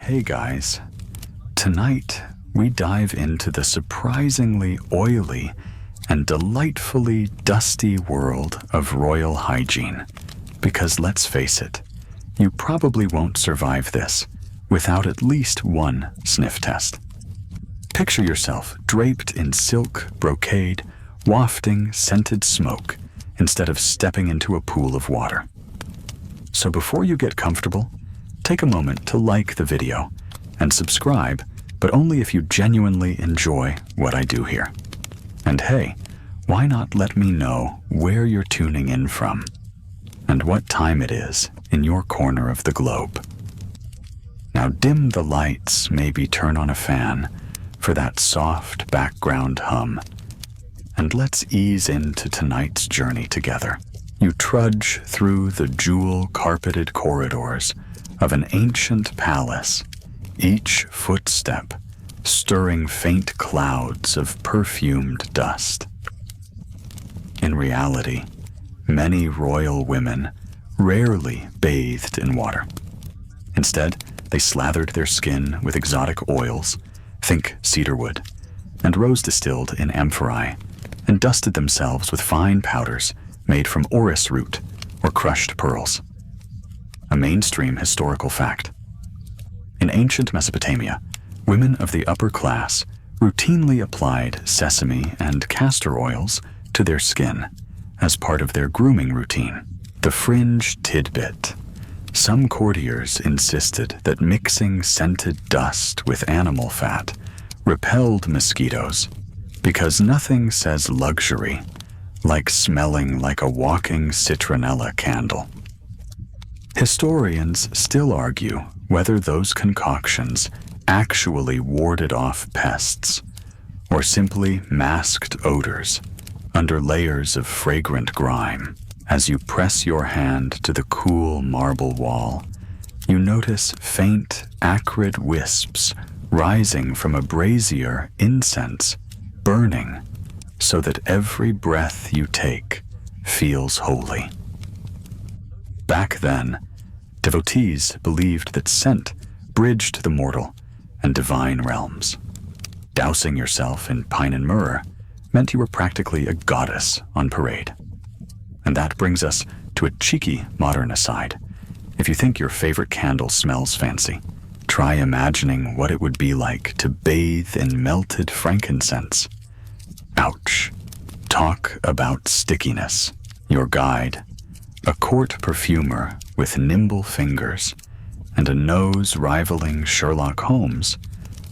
Hey guys, tonight we dive into the surprisingly oily and delightfully dusty world of royal hygiene. Because let's face it, you probably won't survive this without at least one sniff test. Picture yourself draped in silk brocade, wafting scented smoke instead of stepping into a pool of water. So before you get comfortable, take a moment to like the video and subscribe, but only if you genuinely enjoy what I do here. And hey, why not let me know where you're tuning in from and what time it is in your corner of the globe. Now dim the lights, maybe turn on a fan for that soft background hum, and let's ease into tonight's journey together. You trudge through the jewel-carpeted corridors of an ancient palace, each footstep stirring faint clouds of perfumed dust. In reality, many royal women rarely bathed in water. Instead, they slathered their skin with exotic oils, think cedarwood, and rose distilled in amphorae, and dusted themselves with fine powders made from orris root or crushed pearls. A mainstream historical fact. In ancient Mesopotamia, women of the upper class routinely applied sesame and castor oils to their skin as part of their grooming routine. The fringe tidbit. Some courtiers insisted that mixing scented dust with animal fat repelled mosquitoes because nothing says luxury like smelling like a walking citronella candle. Historians still argue whether those concoctions actually warded off pests or simply masked odors under layers of fragrant grime. As you press your hand to the cool marble wall, you notice faint, acrid wisps rising from a brazier incense burning so that every breath you take feels holy. Back then, devotees believed that scent bridged the mortal and divine realms. Dousing yourself in pine and myrrh meant you were practically a goddess on parade. And that brings us to a cheeky modern aside. If you think your favorite candle smells fancy, try imagining what it would be like to bathe in melted frankincense. Ouch. Talk about stickiness. Your guide, a court perfumer with nimble fingers and a nose rivaling Sherlock Holmes,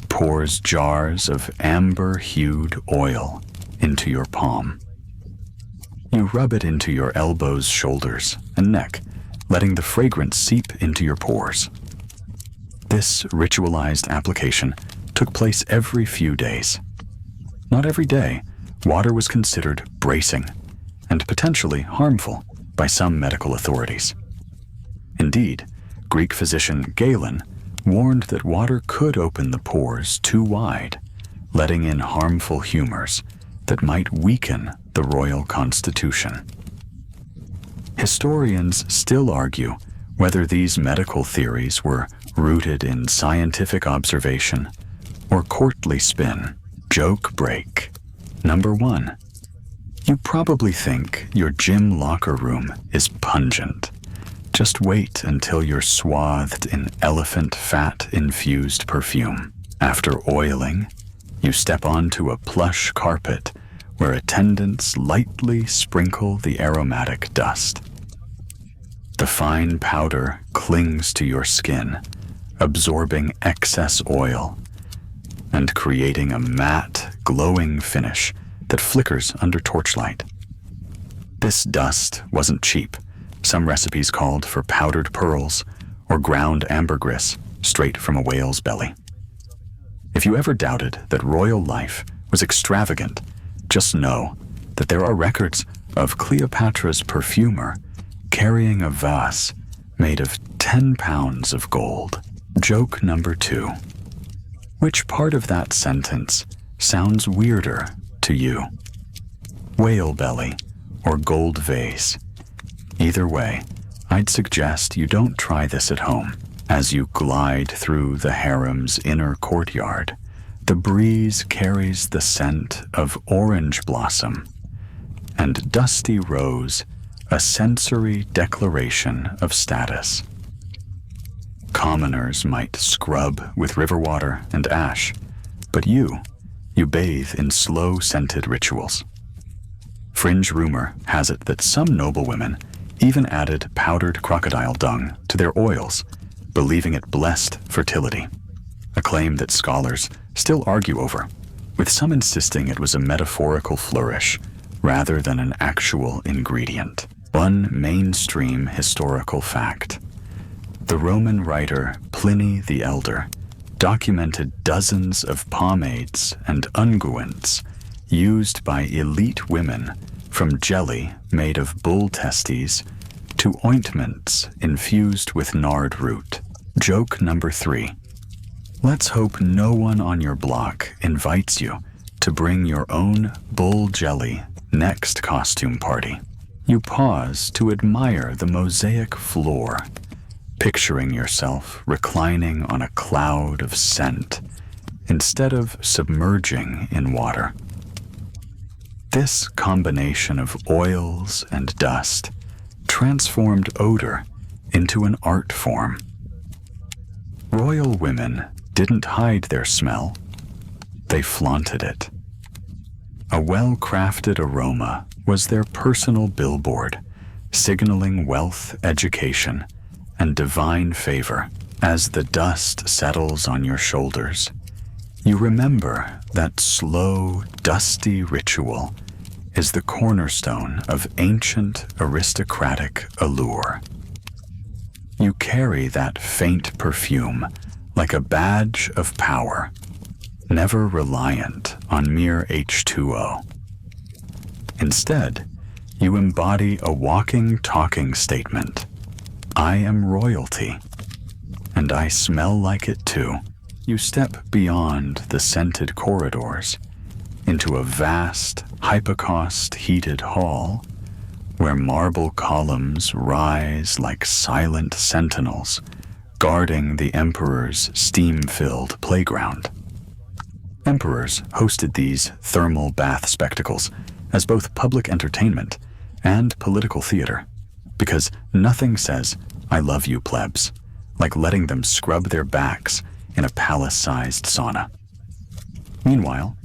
pours jars of amber-hued oil into your palm. You rub it into your elbows, shoulders, and neck, letting the fragrance seep into your pores. This ritualized application took place every few days. Not every day, water was considered bracing and potentially harmful by some medical authorities. Indeed, Greek physician Galen warned that water could open the pores too wide, letting in harmful humors that might weaken the royal constitution. Historians still argue whether these medical theories were rooted in scientific observation or courtly spin. Joke break. Number 1. You probably think your gym locker room is pungent. Just wait until you're swathed in elephant fat-infused perfume. After oiling, you step onto a plush carpet where attendants lightly sprinkle the aromatic dust. The fine powder clings to your skin, absorbing excess oil and creating a matte, glowing finish that flickers under torchlight. This dust wasn't cheap. Some recipes called for powdered pearls or ground ambergris straight from a whale's belly. If you ever doubted that royal life was extravagant, just know that there are records of Cleopatra's perfumer carrying a vase made of 10 pounds of gold. Joke number 2. Which part of that sentence sounds weirder to you? Whale belly or gold vase? Either way, I'd suggest you don't try this at home. As you glide through the harem's inner courtyard, the breeze carries the scent of orange blossom, and dusty rose, a sensory declaration of status. Commoners might scrub with river water and ash, but you bathe in slow-scented rituals. Fringe rumor has it that some noblewomen even added powdered crocodile dung to their oils, believing it blessed fertility, a claim that scholars still argue over, with some insisting it was a metaphorical flourish rather than an actual ingredient. One mainstream historical fact: the Roman writer Pliny the Elder documented dozens of pomades and unguents used by elite women, from jelly made of bull testes to ointments infused with nard root. Joke number 3. Let's hope no one on your block invites you to bring your own bull jelly next costume party. You pause to admire the mosaic floor, picturing yourself reclining on a cloud of scent instead of submerging in water. This combination of oils and dust transformed odor into an art form. Royal women didn't hide their smell, they flaunted it. A well-crafted aroma was their personal billboard, signaling wealth, education, and divine favor. As the dust settles on your shoulders, you remember that slow, dusty ritual is the cornerstone of ancient aristocratic allure. You carry that faint perfume like a badge of power, never reliant on mere H2O. Instead, you embody a walking, talking statement. I am royalty, and I smell like it too. You step beyond the scented corridors into a vast, hypocaust-heated hall where marble columns rise like silent sentinels guarding the emperor's steam-filled playground. Emperors hosted these thermal bath spectacles as both public entertainment and political theater, because nothing says, "I love you, plebs," like letting them scrub their backs in a palace-sized sauna. Meanwhile,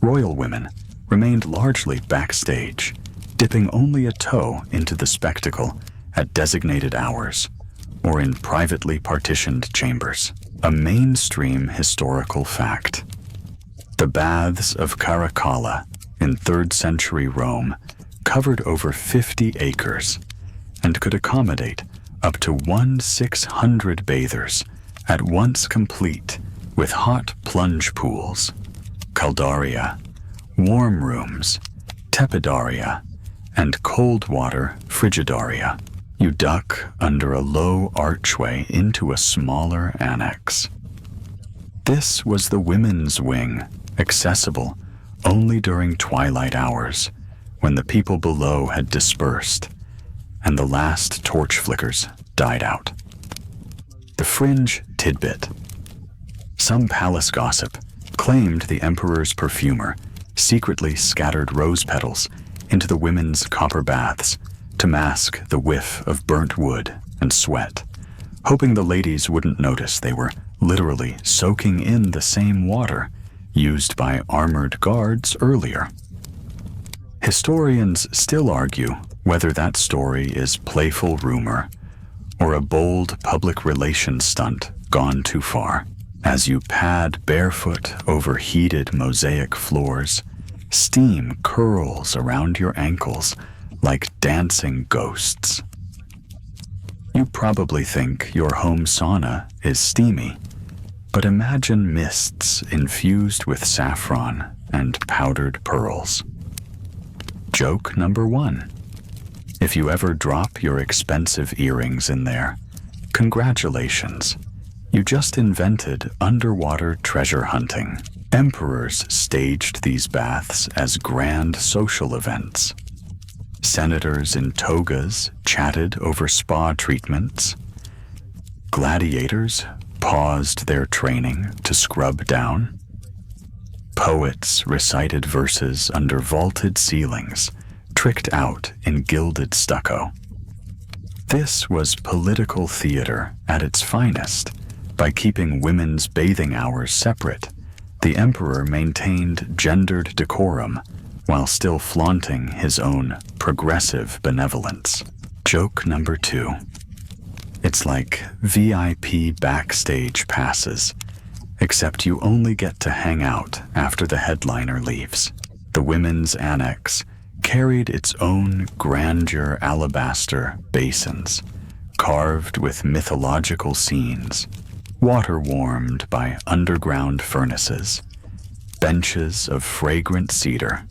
royal women remained largely backstage, dipping only a toe into the spectacle at designated hours or in privately partitioned chambers. A mainstream historical fact. The baths of Caracalla in 3rd century Rome covered over 50 acres and could accommodate up to 1,600 bathers, at once complete with hot plunge pools, caldaria, warm rooms, tepidaria, and cold water frigidaria. You duck under a low archway into a smaller annex. This was the women's wing, accessible only during twilight hours, when the people below had dispersed and the last torch flickers died out. The fringe tidbit. Some palace gossip claimed the emperor's perfumer secretly scattered rose petals into the women's copper baths to mask the whiff of burnt wood and sweat, hoping the ladies wouldn't notice they were literally soaking in the same water used by armored guards earlier. Historians still argue whether that story is playful rumor or a bold public relations stunt gone too far. As you pad barefoot over heated mosaic floors, steam curls around your ankles like dancing ghosts. You probably think your home sauna is steamy, but imagine mists infused with saffron and powdered pearls. Joke number 1. If you ever drop your expensive earrings in there, congratulations. You just invented underwater treasure hunting. Emperors staged these baths as grand social events. Senators in togas chatted over spa treatments, Gladiators paused their training to scrub down. Poets recited verses under vaulted ceilings, tricked out in gilded stucco. This was political theater at its finest. By keeping women's bathing hours separate, the emperor maintained gendered decorum while still flaunting his own progressive benevolence. Joke number 2. It's like VIP backstage passes, except you only get to hang out after the headliner leaves. The women's annex carried its own grandeur alabaster basins, carved with mythological scenes, water warmed by underground furnaces, benches of fragrant cedar.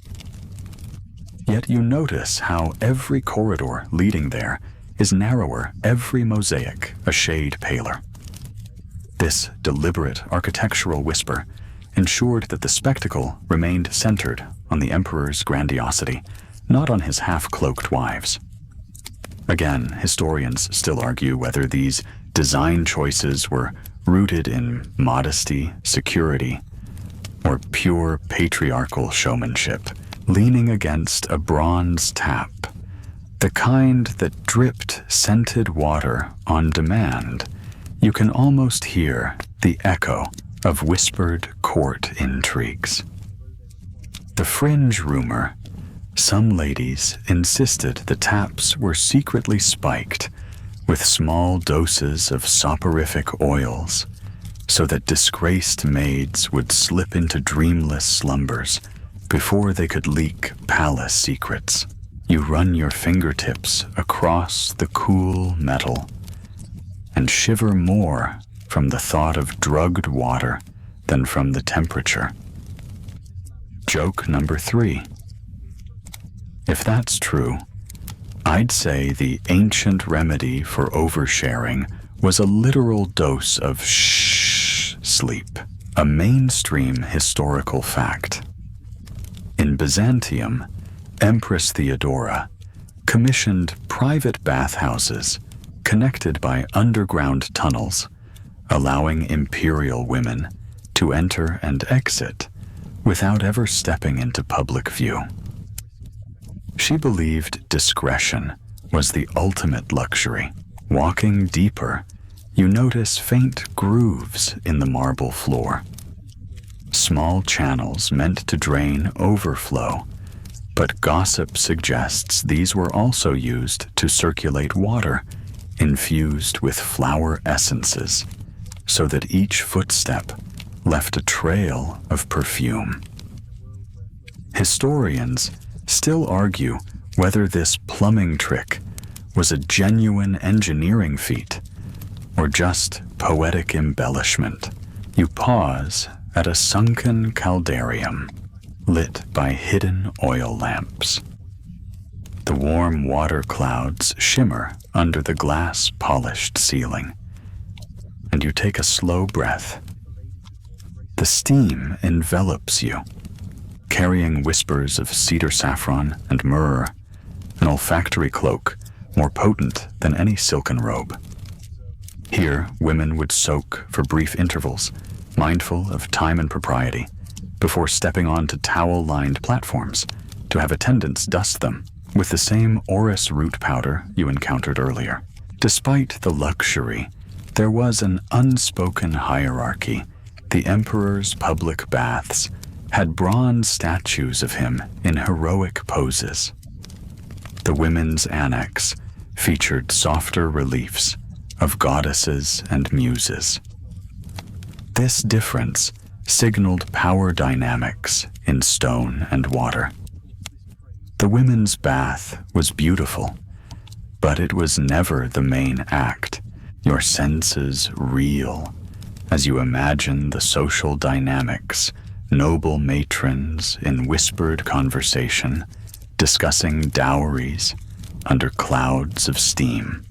Yet you notice how every corridor leading there is narrower, every mosaic a shade paler. This deliberate architectural whisper ensured that the spectacle remained centered on the emperor's grandiosity, not on his half-cloaked wives. Again, historians still argue whether these design choices were rooted in modesty, security, or pure patriarchal showmanship. Leaning against a bronze tap, the kind that dripped scented water on demand, you can almost hear the echo of whispered court intrigues. The fringe rumor: some ladies insisted the taps were secretly spiked with small doses of soporific oils, so that disgraced maids would slip into dreamless slumbers before they could leak palace secrets. You run your fingertips across the cool metal and shiver more from the thought of drugged water than from the temperature. Joke number 3. If that's true, I'd say the ancient remedy for oversharing was a literal dose of sleep, a mainstream historical fact. In Byzantium, Empress Theodora commissioned private bathhouses connected by underground tunnels, allowing imperial women to enter and exit without ever stepping into public view. She believed discretion was the ultimate luxury. Walking deeper, you notice faint grooves in the marble floor. Small channels meant to drain overflow, but gossip suggests these were also used to circulate water infused with flower essences, so that each footstep left a trail of perfume. Historians still argue whether this plumbing trick was a genuine engineering feat or just poetic embellishment. You pause at a sunken caldarium lit by hidden oil lamps. The warm water clouds shimmer under the glass-polished ceiling, and you take a slow breath. The steam envelops you, carrying whispers of cedar saffron and myrrh, an olfactory cloak more potent than any silken robe. Here, women would soak for brief intervals, mindful of time and propriety, before stepping onto towel-lined platforms to have attendants dust them with the same orris root powder you encountered earlier. Despite the luxury, there was an unspoken hierarchy. The emperor's public baths had bronze statues of him in heroic poses. The women's annex featured softer reliefs of goddesses and muses. This difference signaled power dynamics in stone and water. The women's bath was beautiful, but it was never the main act. Your senses reel as you imagine the social dynamics, noble matrons in whispered conversation, discussing dowries under clouds of steam.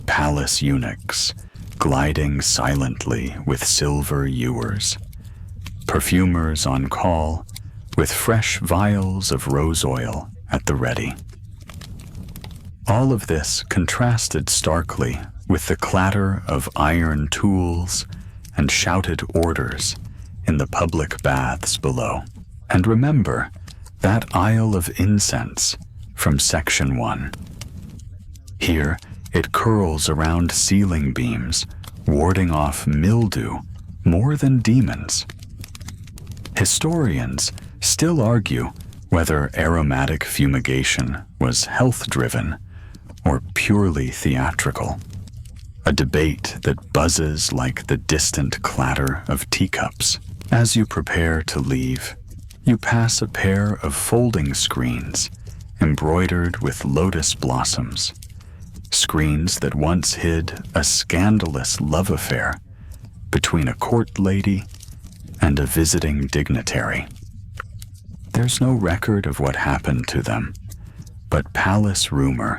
Palace eunuchs gliding silently with silver ewers. Perfumers on call with fresh vials of rose oil at the ready. All of this contrasted starkly with the clatter of iron tools and shouted orders in the public baths below. And remember that aisle of incense from Section 1. Here, it curls around ceiling beams, warding off mildew more than demons. Historians still argue whether aromatic fumigation was health-driven or purely theatrical, a debate that buzzes like the distant clatter of teacups. As you prepare to leave, you pass a pair of folding screens embroidered with lotus blossoms, screens that once hid a scandalous love affair between a court lady and a visiting dignitary. There's no record of what happened to them, but palace rumor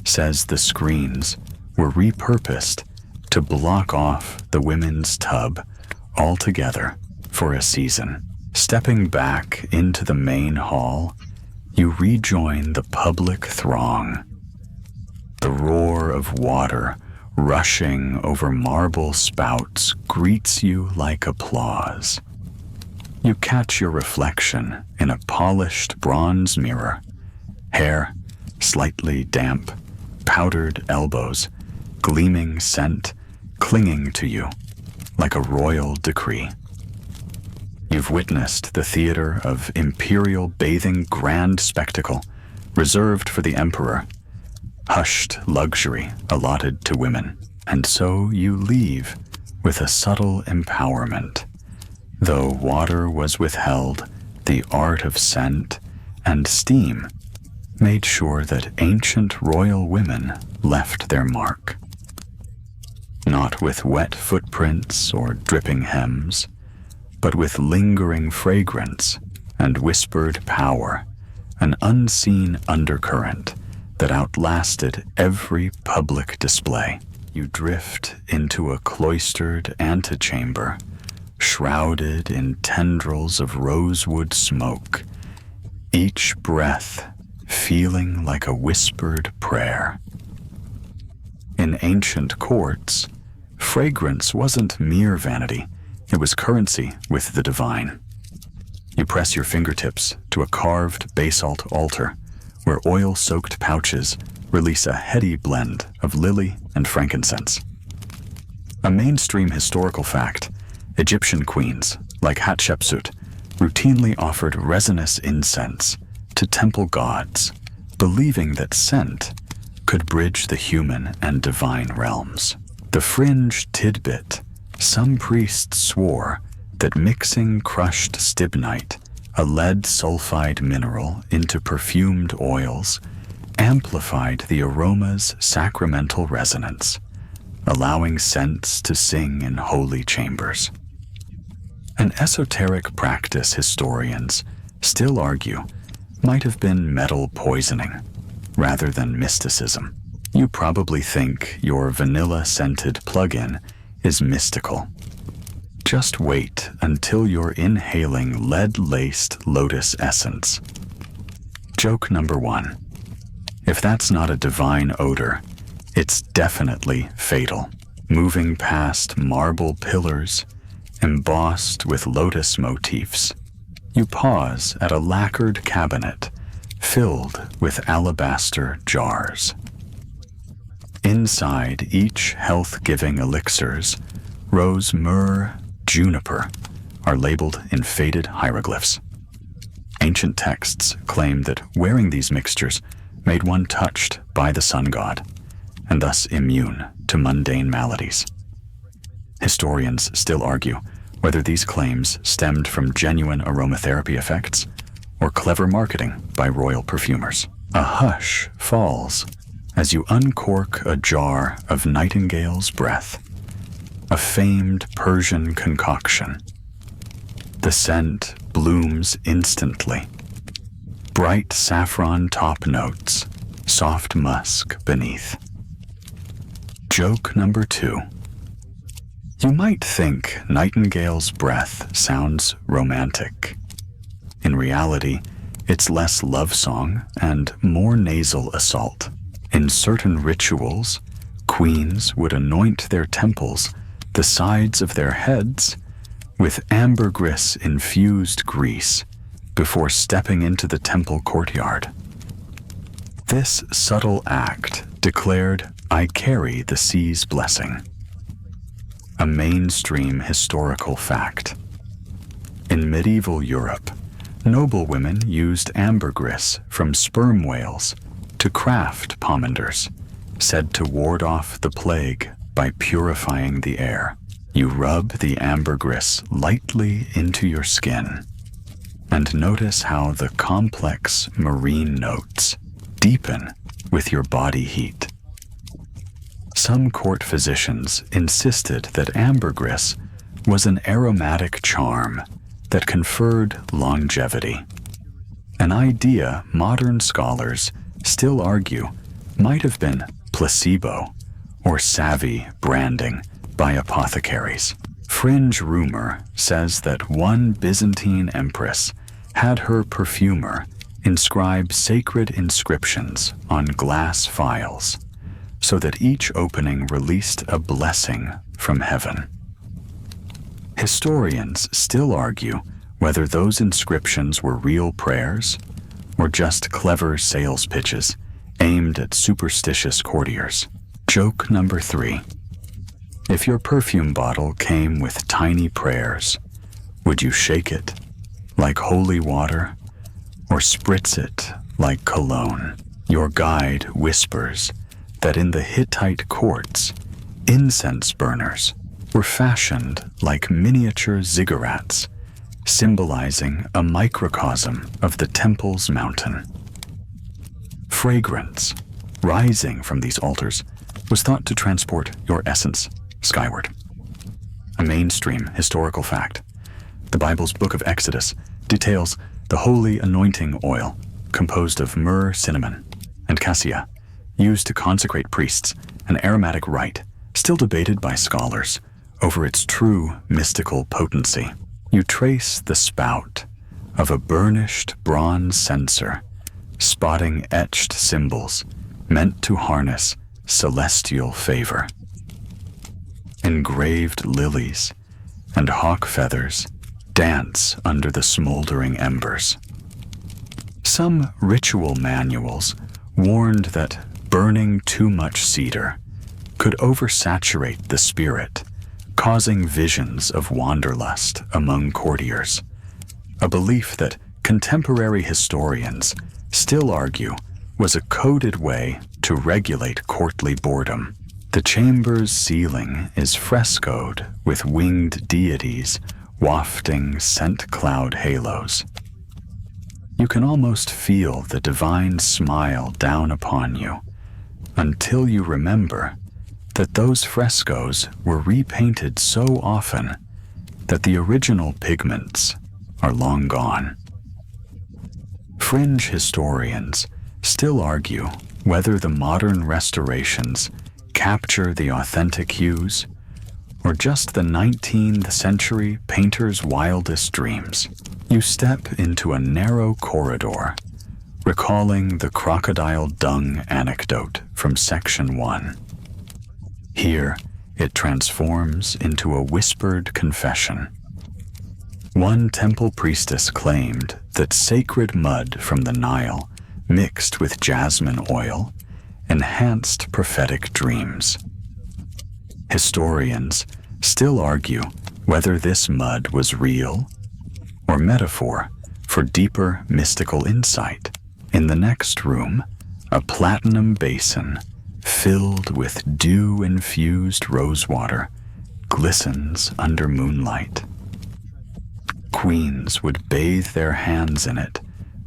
says the screens were repurposed to block off the women's tub altogether for a season. Stepping back into the main hall, you rejoin the public throng. The roar of water rushing over marble spouts greets you like applause. You catch your reflection in a polished bronze mirror, hair slightly damp, powdered elbows, gleaming scent clinging to you like a royal decree. You've witnessed the theater of imperial bathing grand spectacle reserved for the emperor, hushed luxury allotted to women, and so you leave with a subtle empowerment. Though water was withheld, the art of scent and steam made sure that ancient royal women left their mark. Not with wet footprints or dripping hems, but with lingering fragrance and whispered power, an unseen undercurrent that outlasted every public display. You drift into a cloistered antechamber, shrouded in tendrils of rosewood smoke, each breath feeling like a whispered prayer. In ancient courts, fragrance wasn't mere vanity, it was currency with the divine. You press your fingertips to a carved basalt altar where oil-soaked pouches release a heady blend of lily and frankincense. A mainstream historical fact, Egyptian queens, like Hatshepsut, routinely offered resinous incense to temple gods, believing that scent could bridge the human and divine realms. The fringe tidbit, some priests swore that mixing crushed stibnite, a lead sulfide mineral, into perfumed oils amplified the aroma's sacramental resonance, allowing scents to sing in holy chambers. An esoteric practice historians still argue might have been metal poisoning rather than mysticism. You probably think your vanilla-scented plug-in is mystical. Just wait until you're inhaling lead-laced lotus essence. Joke number 1. If that's not a divine odor, it's definitely fatal. Moving past marble pillars embossed with lotus motifs, you pause at a lacquered cabinet filled with alabaster jars. Inside each health-giving elixirs, rose, myrrh, juniper are labeled in faded hieroglyphs. Ancient texts claim that wearing these mixtures made one touched by the sun god, and thus immune to mundane maladies. Historians still argue whether these claims stemmed from genuine aromatherapy effects or clever marketing by royal perfumers. A hush falls as you uncork a jar of nightingale's breath, a famed Persian concoction. The scent blooms instantly. Bright saffron top notes, soft musk beneath. Joke number 2. You might think nightingale's breath sounds romantic. In reality, it's less love song and more nasal assault. In certain rituals, Queens would anoint their temples, the sides of their heads, with ambergris-infused grease before stepping into the temple courtyard. This subtle act declared, "I carry the sea's blessing." A mainstream historical fact. In medieval Europe, noblewomen used ambergris from sperm whales to craft pomanders, said to ward off the plague by purifying the air. You rub the ambergris lightly into your skin, and notice how the complex marine notes deepen with your body heat. Some court physicians insisted that ambergris was an aromatic charm that conferred longevity, an idea modern scholars still argue might have been placebo or savvy branding by apothecaries. Fringe rumor says that one Byzantine empress had her perfumer inscribe sacred inscriptions on glass phials so that each opening released a blessing from heaven. Historians still argue whether those inscriptions were real prayers or just clever sales pitches aimed at superstitious courtiers. Joke number 3. If your perfume bottle came with tiny prayers, would you shake it like holy water or spritz it like cologne? Your guide whispers that in the Hittite courts, incense burners were fashioned like miniature ziggurats, symbolizing a microcosm of the temple's mountain. Fragrance rising from these altars was thought to transport your essence skyward. A mainstream historical fact. The Bible's book of Exodus details the holy anointing oil composed of myrrh, cinnamon, and cassia, used to consecrate priests, an aromatic rite still debated by scholars over its true mystical potency. You trace the spout of a burnished bronze censer, spotting etched symbols meant to harness celestial favor. Engraved lilies and hawk feathers dance under the smoldering embers. Some ritual manuals warned that burning too much cedar could oversaturate the spirit, causing visions of wanderlust among courtiers, a belief that contemporary historians still argue was a coded way to regulate courtly boredom. The chamber's ceiling is frescoed with winged deities wafting scent cloud halos. You can almost feel the divine smile down upon you until you remember that those frescoes were repainted so often that the original pigments are long gone. Fringe historians still argue whether the modern restorations capture the authentic hues or just the 19th century painter's wildest dreams. You step into a narrow corridor, recalling the crocodile dung anecdote from section 1. Here, it transforms into a whispered confession. One temple priestess claimed that sacred mud from the Nile, mixed with jasmine oil, enhanced prophetic dreams. Historians still argue whether this mud was real or metaphor for deeper mystical insight. In the next room, a platinum basin filled with dew-infused rosewater glistens under moonlight. Queens would bathe their hands in it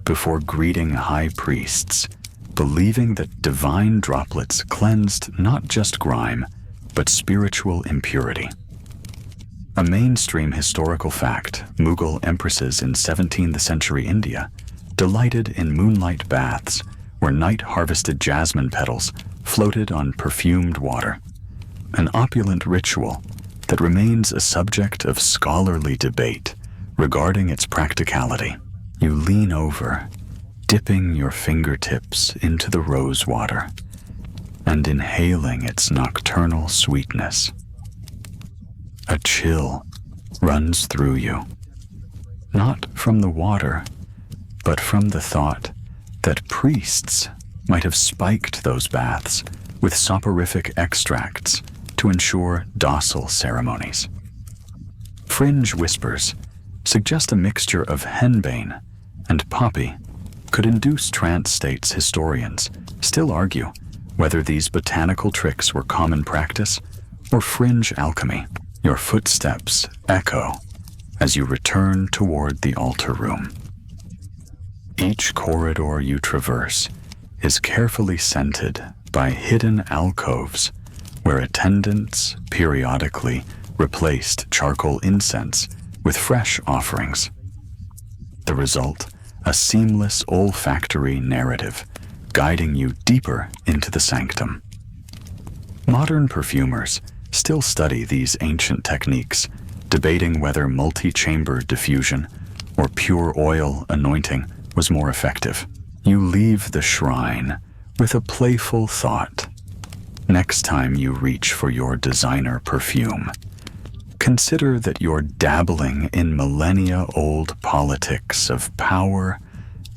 before greeting high priests, believing that divine droplets cleansed not just grime, but spiritual impurity. A mainstream historical fact, Mughal empresses in 17th century India delighted in moonlight baths where night-harvested jasmine petals floated on perfumed water, an opulent ritual that remains a subject of scholarly debate regarding its practicality. You lean over, dipping your fingertips into the rose water, and inhaling its nocturnal sweetness. A chill runs through you, not from the water, but from the thought that priests might have spiked those baths with soporific extracts to ensure docile ceremonies. Fringe whispers suggest a mixture of henbane and poppy could induce trance states. Historians still argue whether these botanical tricks were common practice or fringe alchemy. Your footsteps echo as you return toward the altar room. Each corridor you traverse is carefully scented by hidden alcoves where attendants periodically replaced charcoal incense with fresh offerings. The result, a seamless olfactory narrative guiding you deeper into the sanctum. Modern perfumers still study these ancient techniques, debating whether multi-chamber diffusion or pure oil anointing was more effective. You leave the shrine with a playful thought. Next time you reach for your designer perfume, consider that you're dabbling in millennia-old politics of power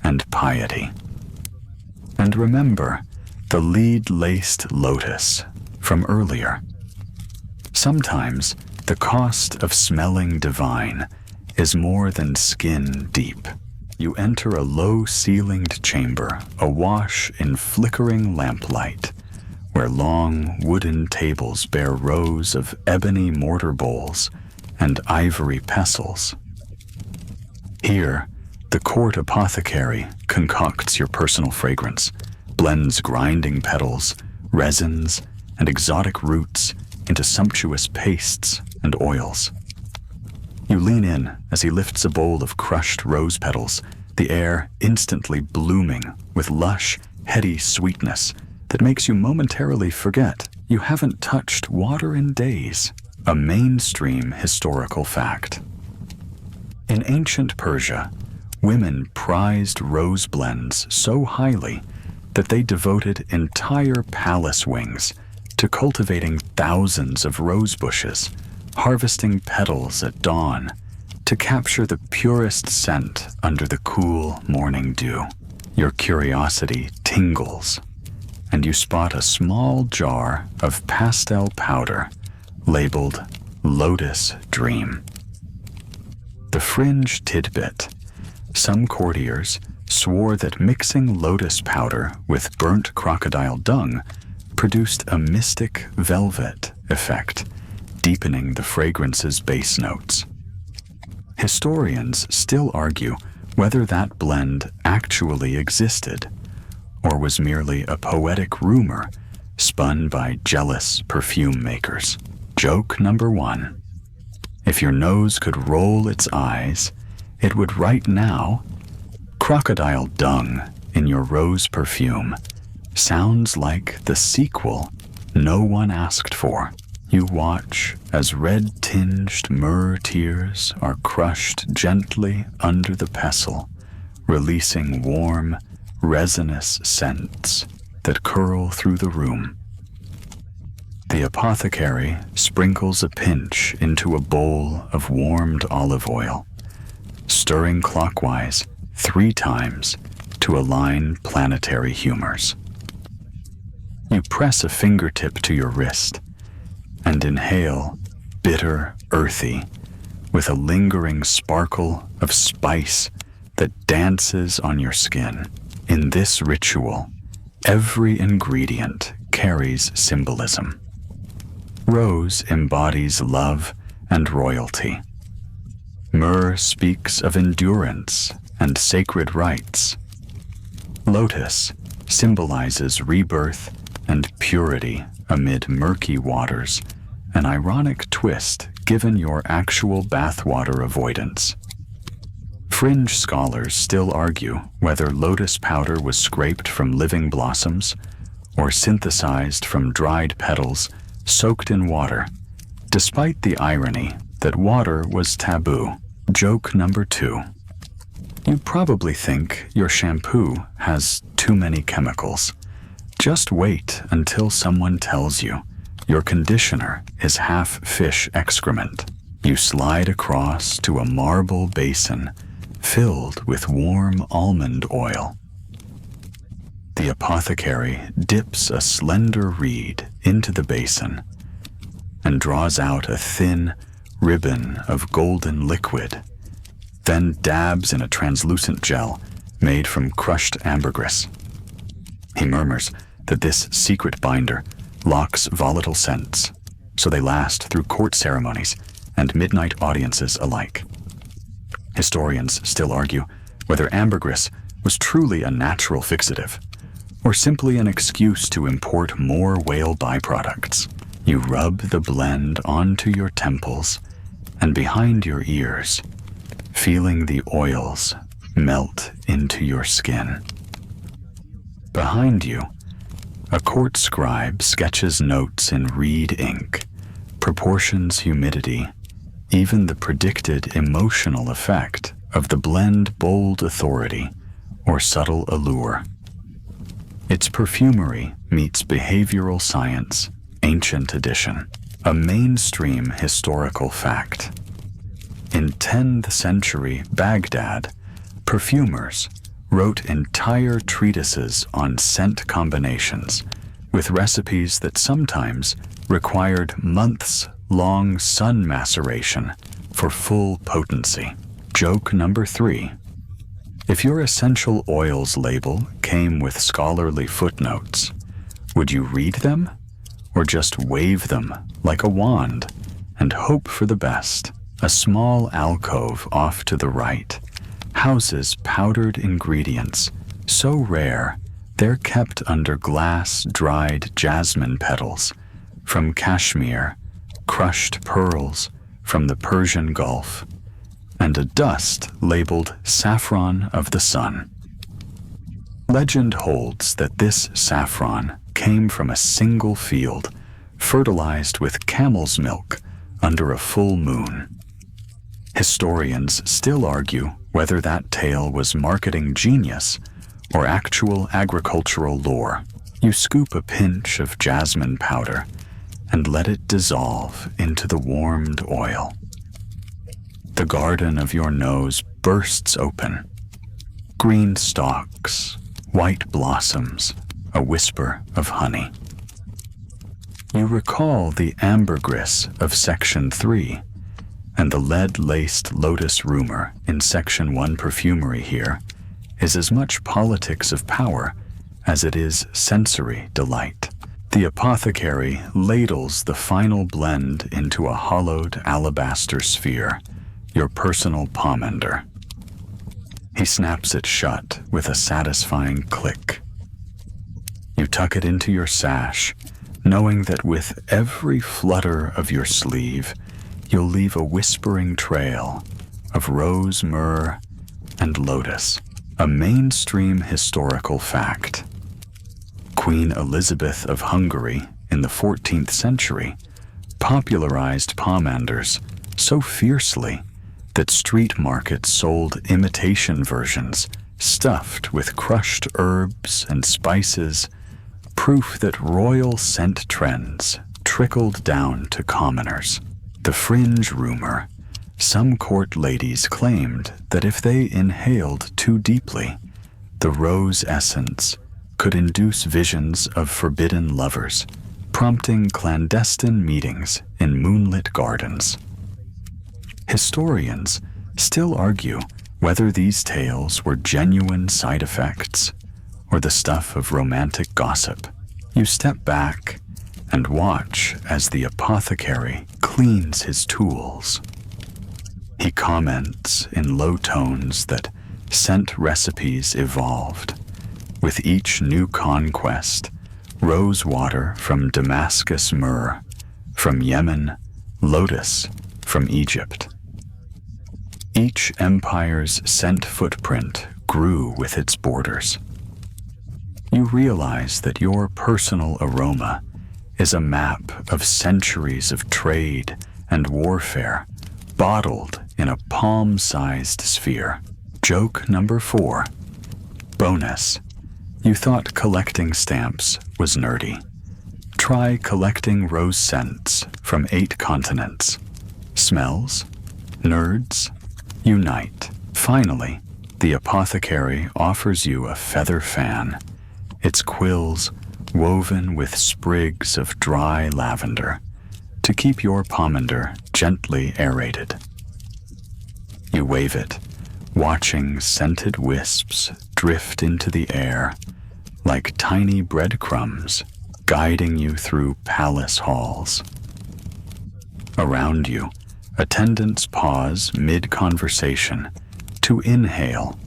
and piety. And remember the lead-laced lotus from earlier. Sometimes the cost of smelling divine is more than skin deep. You enter a low-ceilinged chamber awash in flickering lamplight, where long wooden tables bear rows of ebony mortar bowls and ivory pestles. Here, the court apothecary concocts your personal fragrance, blends grinding petals, resins, and exotic roots into sumptuous pastes and oils. You lean in as he lifts a bowl of crushed rose petals, the air instantly blooming with lush, heady sweetness that makes you momentarily forget you haven't touched water in days. A mainstream historical fact. In ancient Persia, women prized rose blends so highly that they devoted entire palace wings to cultivating thousands of rose bushes, harvesting petals at dawn to capture the purest scent under the cool morning dew. Your curiosity tingles, and you spot a small jar of pastel powder labeled Lotus Dream. The fringe tidbit: some courtiers swore that mixing lotus powder with burnt crocodile dung produced a mystic velvet effect, deepening the fragrance's base notes. Historians still argue whether that blend actually existed or was merely a poetic rumor spun by jealous perfume makers. Joke number 1. If your nose could roll its eyes, it would right now. Crocodile dung in your rose perfume sounds like the sequel no one asked for. You watch as red-tinged myrrh tears are crushed gently under the pestle, releasing warm, resinous scents that curl through the room. The apothecary sprinkles a pinch into a bowl of warmed olive oil, stirring clockwise 3 times to align planetary humors. You press a fingertip to your wrist and inhale bitter, earthy, with a lingering sparkle of spice that dances on your skin. In this ritual, every ingredient carries symbolism. Rose embodies love and royalty. Myrrh speaks of endurance and sacred rites. Lotus symbolizes rebirth and purity amid murky waters, an ironic twist given your actual bathwater avoidance. Fringe scholars still argue whether lotus powder was scraped from living blossoms or synthesized from dried petals soaked in water, despite the irony that water was taboo. Joke number 2. You probably think your shampoo has too many chemicals, Just wait until someone tells you your conditioner is half fish excrement. You slide across to a marble basin filled with warm almond oil. The apothecary dips a slender reed into the basin and draws out a thin ribbon of golden liquid, then dabs in a translucent gel made from crushed ambergris. He murmurs that this secret binder locks volatile scents, so they last through court ceremonies and midnight audiences alike. Historians still argue whether ambergris was truly a natural fixative, or simply an excuse to import more whale byproducts. You rub the blend onto your temples and behind your ears, feeling the oils melt into your skin. Behind you, a court scribe sketches notes in reed ink, proportions, humidity, even the predicted emotional effect of the blend, bold authority or subtle allure. Its perfumery meets behavioral science, ancient edition, a mainstream historical fact. In 10th century Baghdad, perfumers wrote entire treatises on scent combinations, with recipes that sometimes required months-long sun maceration for full potency. Joke number 3. If your essential oils label came with scholarly footnotes, would you read them, or just wave them like a wand and hope for the best? A small alcove off to the right houses powdered ingredients so rare they're kept under glass-dried jasmine petals from Kashmir, crushed pearls from the Persian Gulf, and a dust labeled saffron of the sun. Legend holds that this saffron came from a single field, fertilized with camel's milk under a full moon. Historians still argue whether that tale was marketing genius or actual agricultural lore. You scoop a pinch of jasmine powder and let it dissolve into the warmed oil. The garden of your nose bursts open. Green stalks, white blossoms, a whisper of honey. You recall the ambergris of Section 3 and the lead-laced lotus rumor in Section 1 perfumery here is as much politics of power as it is sensory delight. The apothecary ladles the final blend into a hollowed alabaster sphere, your personal pomander. He snaps it shut with a satisfying click. You tuck it into your sash, knowing that with every flutter of your sleeve, you'll leave a whispering trail of rose, myrrh, and lotus, a mainstream historical fact. Queen Elizabeth of Hungary in the 14th century popularized pomanders so fiercely that street markets sold imitation versions stuffed with crushed herbs and spices, proof that royal scent trends trickled down to commoners. The fringe rumor, some court ladies claimed that if they inhaled too deeply, the rose essence could induce visions of forbidden lovers, prompting clandestine meetings in moonlit gardens. Historians still argue whether these tales were genuine side effects or the stuff of romantic gossip. You step back and watch as the apothecary cleans his tools. He comments in low tones that scent recipes evolved. With each new conquest, rose water from Damascus myrrh, from Yemen, lotus from Egypt. Each empire's scent footprint grew with its borders. You realize that your personal aroma is a map of centuries of trade and warfare bottled in a palm-sized sphere. Joke number 4. Bonus. You thought collecting stamps was nerdy. Try collecting rose scents from 8 continents. Smells? Nerds? Unite. Finally, the apothecary offers you a feather fan, its quills woven with sprigs of dry lavender to keep your pomander gently aerated. You wave it, watching scented wisps drift into the air like tiny breadcrumbs guiding you through palace halls. Around you, attendants pause mid-conversation to inhale,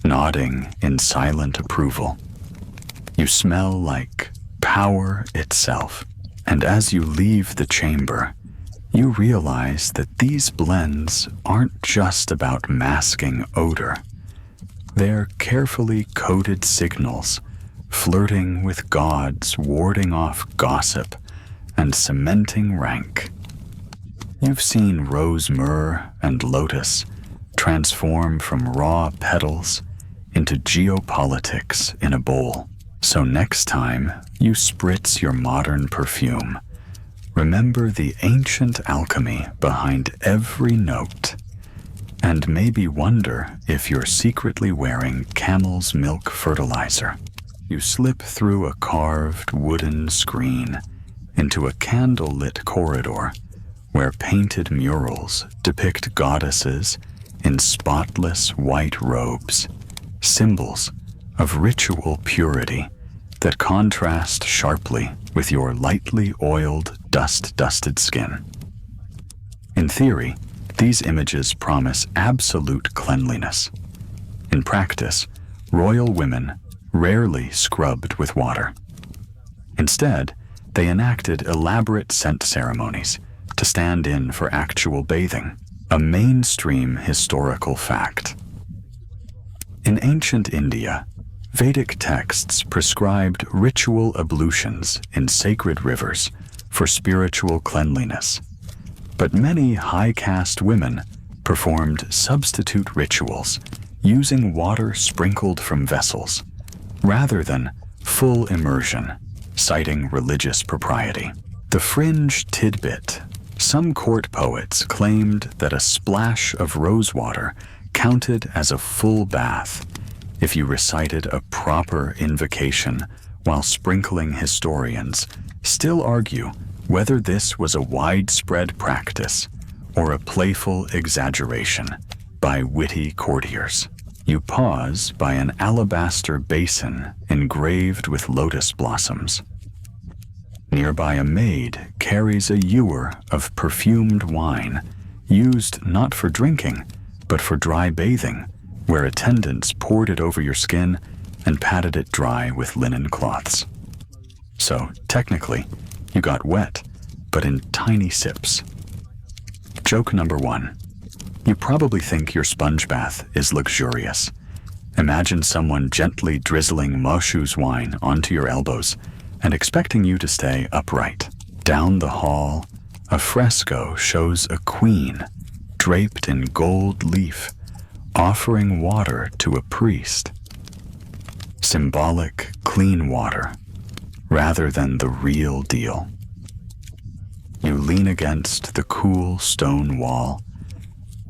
nodding in silent approval. You smell like power itself, and as you leave the chamber, you realize that these blends aren't just about masking odor. They're carefully coded signals, flirting with gods, warding off gossip, and cementing rank. You've seen rose myrrh and lotus transform from raw petals into geopolitics in a bowl. So next time you spritz your modern perfume, remember the ancient alchemy behind every note, and maybe wonder if you're secretly wearing camel's milk fertilizer. You slip through a carved wooden screen into a candle-lit corridor where painted murals depict goddesses in spotless white robes, symbols of ritual purity that contrast sharply with your lightly oiled, dust-dusted skin. In theory, these images promise absolute cleanliness. In practice, royal women rarely scrubbed with water. Instead, they enacted elaborate scent ceremonies to stand in for actual bathing, a mainstream historical fact. In ancient India, Vedic texts prescribed ritual ablutions in sacred rivers for spiritual cleanliness, but many high-caste women performed substitute rituals using water sprinkled from vessels, rather than full immersion, citing religious propriety. The fringe tidbit: some court poets claimed that a splash of rosewater counted as a full bath if you recited a proper invocation, while sprinkling historians still argue whether this was a widespread practice or a playful exaggeration by witty courtiers. You pause by an alabaster basin engraved with lotus blossoms. Nearby, a maid carries a ewer of perfumed wine, used not for drinking, but for dry bathing, where attendants poured it over your skin and patted it dry with linen cloths. So, technically, you got wet, but in tiny sips. Joke number 1. You probably think your sponge bath is luxurious. Imagine someone gently drizzling Moshu's wine onto your elbows and expecting you to stay upright. Down the hall, a fresco shows a queen draped in gold leaf, offering water to a priest. Symbolic, clean water, rather than the real deal. You lean against the cool stone wall,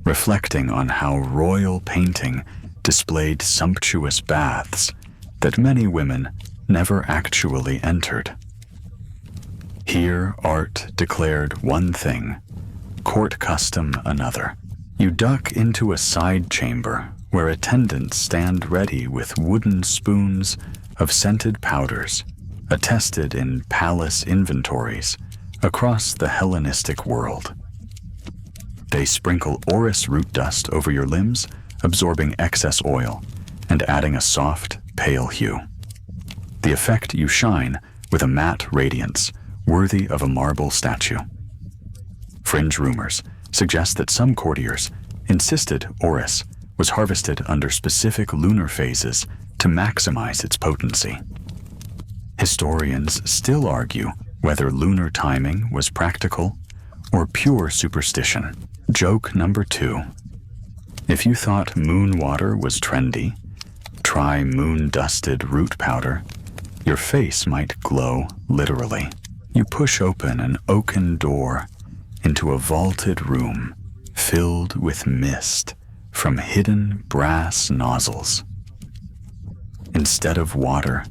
reflecting on how royal painting displayed sumptuous baths that many women never actually entered. Here, art declared one thing, court custom another. You duck into a side chamber where attendants stand ready with wooden spoons of scented powders, attested in palace inventories across the Hellenistic world. They sprinkle orris root dust over your limbs, absorbing excess oil and adding a soft, pale hue. The effect: you shine with a matte radiance worthy of a marble statue. Fringe rumors suggest that some courtiers insisted orris was harvested under specific lunar phases to maximize its potency. Historians still argue whether lunar timing was practical or pure superstition. Joke number 2. If you thought moon water was trendy, try moon-dusted root powder. Your face might glow literally. You push open an oaken door into a vaulted room filled with mist from hidden brass nozzles. Instead of water,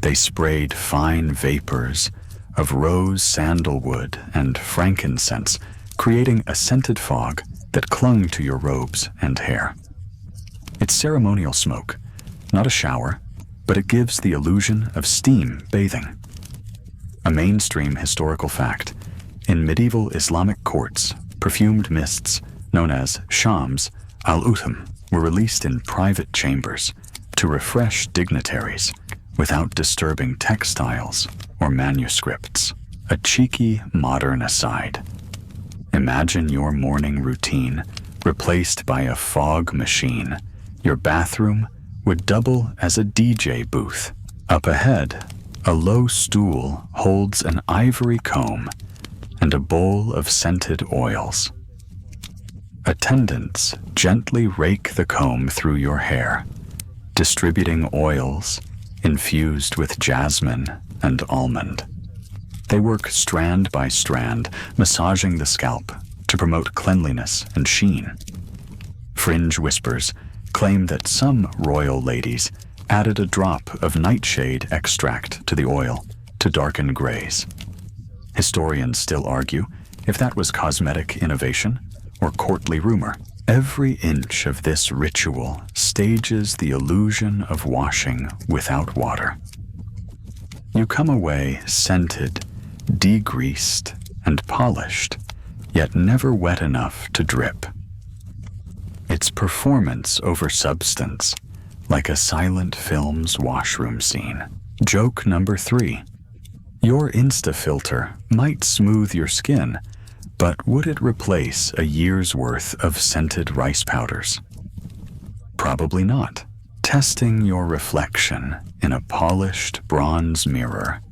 they sprayed fine vapors of rose sandalwood and frankincense, creating a scented fog that clung to your robes and hair. It's ceremonial smoke, not a shower, but it gives the illusion of steam bathing. A mainstream historical fact: in medieval Islamic courts, perfumed mists, known as shams al-utham, were released in private chambers to refresh dignitaries without disturbing textiles or manuscripts. A cheeky modern aside. Imagine your morning routine replaced by a fog machine. Your bathroom would double as a DJ booth. Up ahead, a low stool holds an ivory comb and a bowl of scented oils. Attendants gently rake the comb through your hair, distributing oils infused with jasmine and almond. They work strand by strand, massaging the scalp to promote cleanliness and sheen. Fringe whispers claim that some royal ladies added a drop of nightshade extract to the oil to darken grays. Historians still argue if that was cosmetic innovation or courtly rumor. Every inch of this ritual stages the illusion of washing without water. You come away scented, degreased, and polished, yet never wet enough to drip. It's performance over substance, like a silent film's washroom scene. Joke number 3. Your Insta-filter might smooth your skin, but would it replace a year's worth of scented rice powders? Probably not. Testing your reflection in a polished bronze mirror,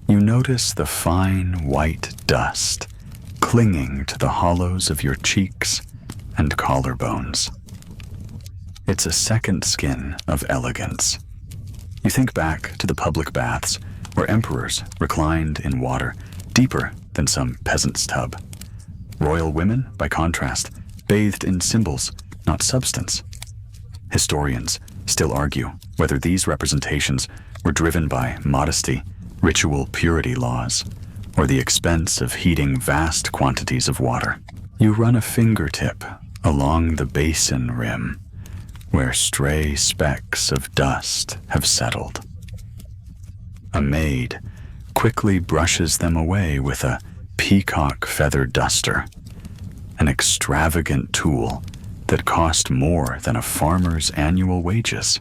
you notice the fine white dust clinging to the hollows of your cheeks and collarbones. It's a second skin of elegance. You think back to the public baths where emperors reclined in water deeper than some peasant's tub. Royal women, by contrast, bathed in symbols, not substance. Historians still argue whether these representations were driven by modesty, ritual purity laws, or the expense of heating vast quantities of water. You run a fingertip along the basin rim, where stray specks of dust have settled. A maid quickly brushes them away with a peacock feather duster, an extravagant tool that cost more than a farmer's annual wages.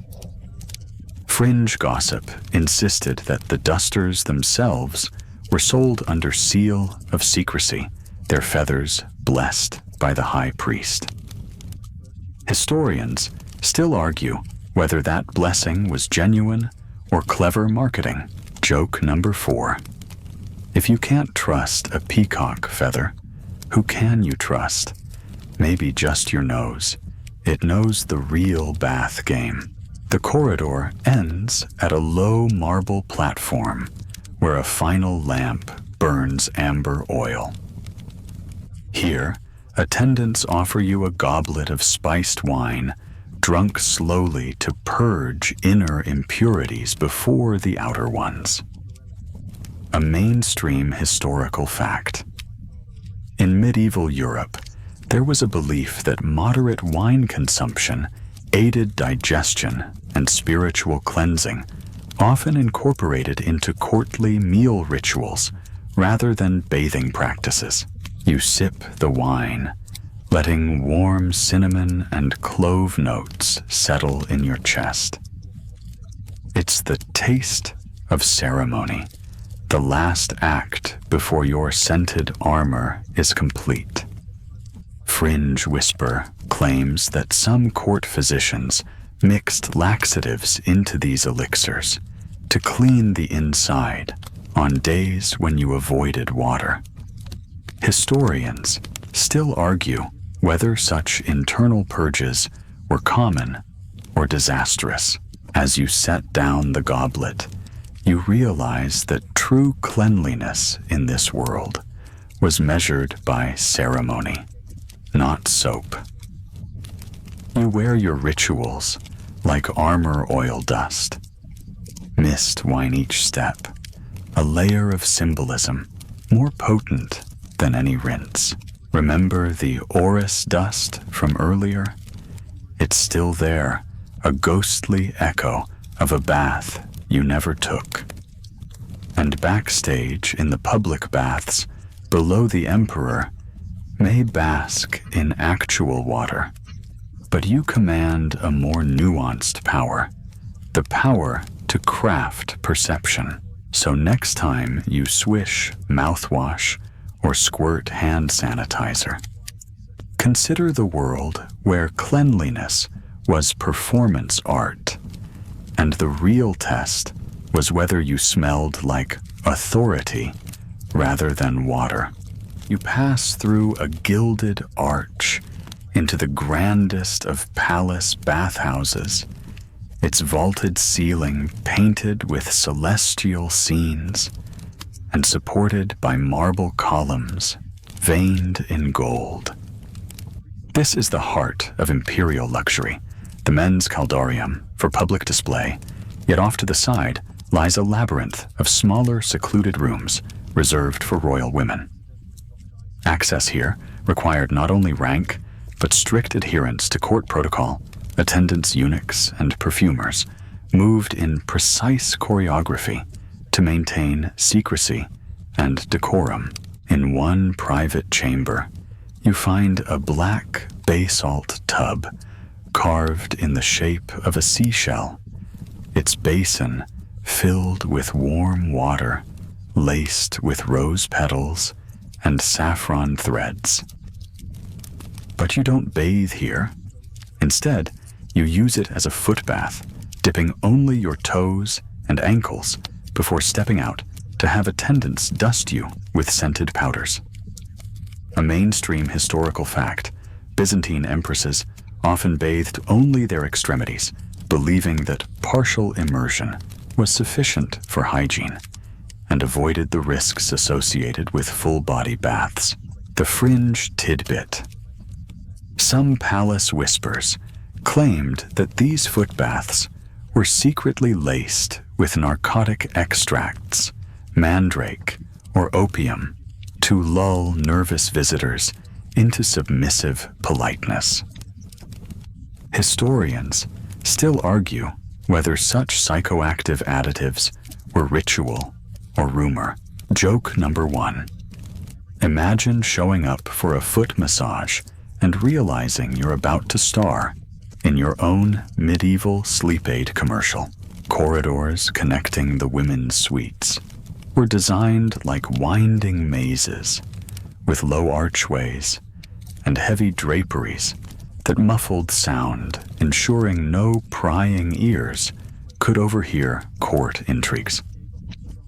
Fringe gossip insisted that the dusters themselves were sold under seal of secrecy, their feathers blessed by the high priest. Historians still argue whether that blessing was genuine or clever marketing. Joke number 4. If you can't trust a peacock feather, who can you trust? Maybe just your nose. It knows the real bath game. The corridor ends at a low marble platform where a final lamp burns amber oil. Here, attendants offer you a goblet of spiced wine, drunk slowly to purge inner impurities before the outer ones. A mainstream historical fact. In medieval Europe, there was a belief that moderate wine consumption aided digestion and spiritual cleansing, often incorporated into courtly meal rituals rather than bathing practices. You sip the wine, letting warm cinnamon and clove notes settle in your chest. It's the taste of ceremony, the last act before your scented armor is complete. Fringe whisper claims that some court physicians mixed laxatives into these elixirs to clean the inside on days when you avoided water. Historians still argue whether such internal purges were common or disastrous. As you set down the goblet, you realize that true cleanliness in this world was measured by ceremony, not soap. You wear your rituals like armor oil dust. Mist wine each step, a layer of symbolism more potent than any rinse. Remember the orris dust from earlier? It's still there, a ghostly echo of a bath you never took. And backstage in the public baths below the emperor may bask in actual water, but you command a more nuanced power, the power to craft perception. So next time you swish mouthwash or squirt hand sanitizer, consider the world where cleanliness was performance art, and the real test was whether you smelled like authority rather than water. You pass through a gilded arch into the grandest of palace bathhouses, its vaulted ceiling painted with celestial scenes and supported by marble columns veined in gold. This is the heart of imperial luxury, the men's caldarium for public display, yet off to the side lies a labyrinth of smaller, secluded rooms reserved for royal women. Access here required not only rank, but strict adherence to court protocol. Attendants, eunuchs, and perfumers moved in precise choreography to maintain secrecy and decorum. In one private chamber, you find a black basalt tub carved in the shape of a seashell, its basin filled with warm water laced with rose petals and saffron threads. But you don't bathe here. Instead, you use it as a foot bath, dipping only your toes and ankles before stepping out to have attendants dust you with scented powders. A mainstream historical fact, Byzantine empresses often bathed only their extremities, believing that partial immersion was sufficient for hygiene, and avoided the risks associated with full-body baths. The fringe tidbit. Some palace whispers claimed that these foot baths were secretly laced with narcotic extracts, mandrake, or opium to lull nervous visitors into submissive politeness. Historians still argue whether such psychoactive additives were ritual or rumor. Joke number 1. Imagine showing up for a foot massage and realizing you're about to star in your own medieval sleep aid commercial. Corridors connecting the women's suites were designed like winding mazes, with low archways and heavy draperies that muffled sound, ensuring no prying ears could overhear court intrigues.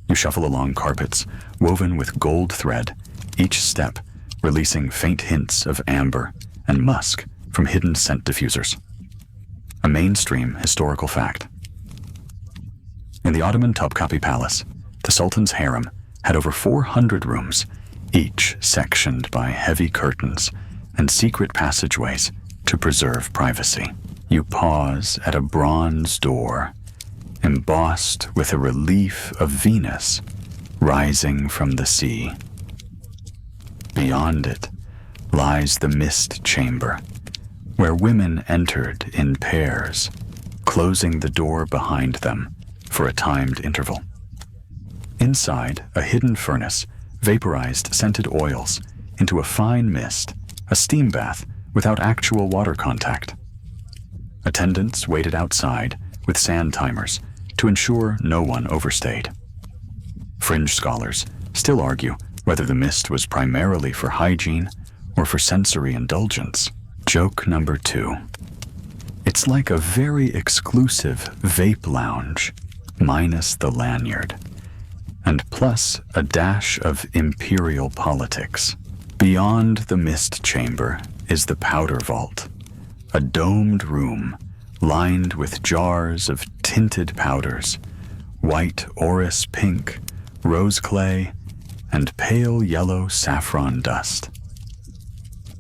You shuffle along carpets woven with gold thread, each step releasing faint hints of amber and musk from hidden scent diffusers. A mainstream historical fact. In the Ottoman Topkapi Palace, the Sultan's harem had over 400 rooms, each sectioned by heavy curtains and secret passageways to preserve privacy. You pause at a bronze door, embossed with a relief of Venus rising from the sea. Beyond it lies the mist chamber, where women entered in pairs, closing the door behind them for a timed interval. Inside, a hidden furnace vaporized scented oils into a fine mist, a steam bath without actual water contact. Attendants waited outside with sand timers to ensure no one overstayed. Fringe scholars still argue whether the mist was primarily for hygiene or for sensory indulgence. Joke number 2. It's like a very exclusive vape lounge, minus the lanyard, and plus a dash of imperial politics. Beyond the mist chamber is the powder vault, a domed room lined with jars of tinted powders, white orris pink, rose clay, and pale yellow saffron dust.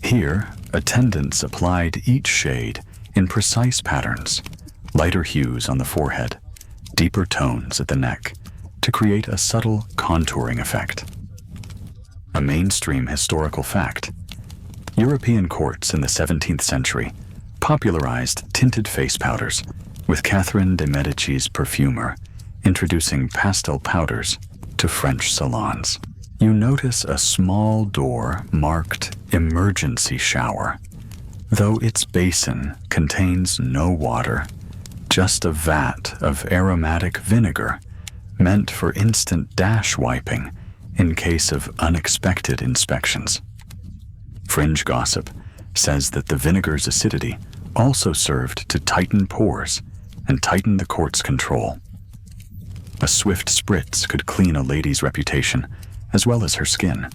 Here, attendants applied each shade in precise patterns, lighter hues on the forehead, deeper tones at the neck, to create a subtle contouring effect. A mainstream historical fact: European courts in the 17th century popularized tinted face powders, with Catherine de Medici's perfumer introducing pastel powders to French salons. You notice a small door marked emergency shower, though its basin contains no water, just a vat of aromatic vinegar meant for instant dash wiping in case of unexpected inspections. Fringe gossip says that the vinegar's acidity also served to tighten pores and tighten the court's control. A swift spritz could clean a lady's reputation as well as her skin.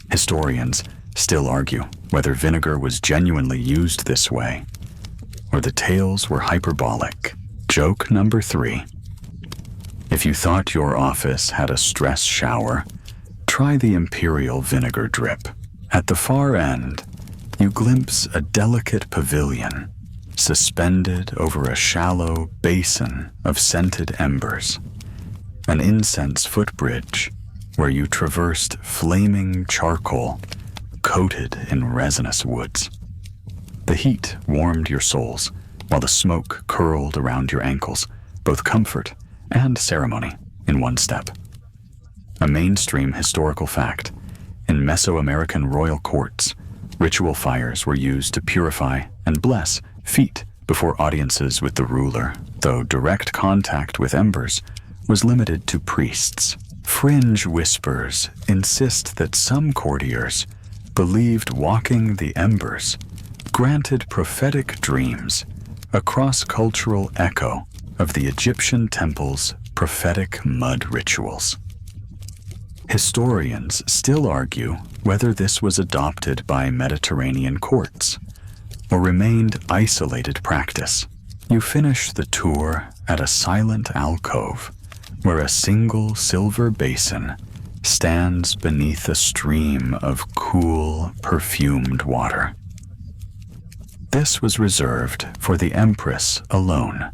Historians still argue whether vinegar was genuinely used this way, or the tales were hyperbolic. Joke number 3. If you thought your office had a stress shower, try the imperial vinegar drip. At the far end, you glimpse a delicate pavilion suspended over a shallow basin of scented embers, an incense footbridge where you traversed flaming charcoal coated in resinous woods. The heat warmed your soles, while the smoke curled around your ankles, both comfort and ceremony in one step. A mainstream historical fact: in Mesoamerican royal courts, ritual fires were used to purify and bless feet before audiences with the ruler, though direct contact with embers was limited to priests. Fringe whispers insist that some courtiers believed walking the embers granted prophetic dreams, a cross-cultural echo of the Egyptian temple's prophetic mud rituals. Historians still argue whether this was adopted by Mediterranean courts or remained isolated practice. You finish the tour at a silent alcove where a single silver basin stands beneath a stream of cool, perfumed water. This was reserved for the empress alone,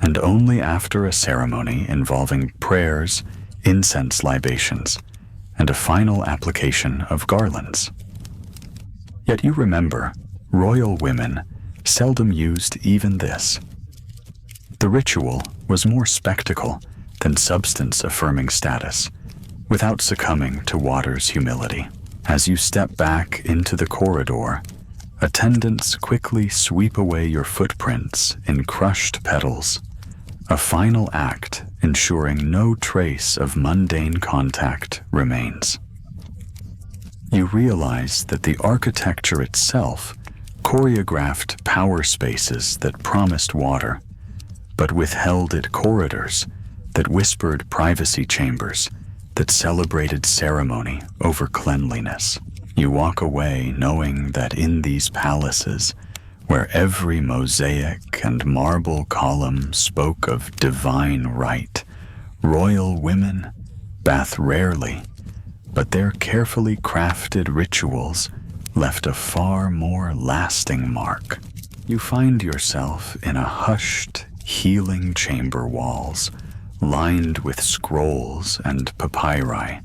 and only after a ceremony involving prayers, incense libations, and a final application of garlands. Yet you remember, royal women seldom used even this. The ritual was more spectacle than substance-affirming status, without succumbing to water's humility. As you step back into the corridor, attendants quickly sweep away your footprints in crushed petals, a final act ensuring no trace of mundane contact remains. You realize that the architecture itself choreographed power spaces that promised water, but withheld it corridors that whispered privacy chambers that celebrated ceremony over cleanliness. You walk away knowing that in these palaces, where every mosaic and marble column spoke of divine right, royal women bath rarely, but their carefully crafted rituals left a far more lasting mark. You find yourself in a hushed, healing chamber walls, lined with scrolls and papyri,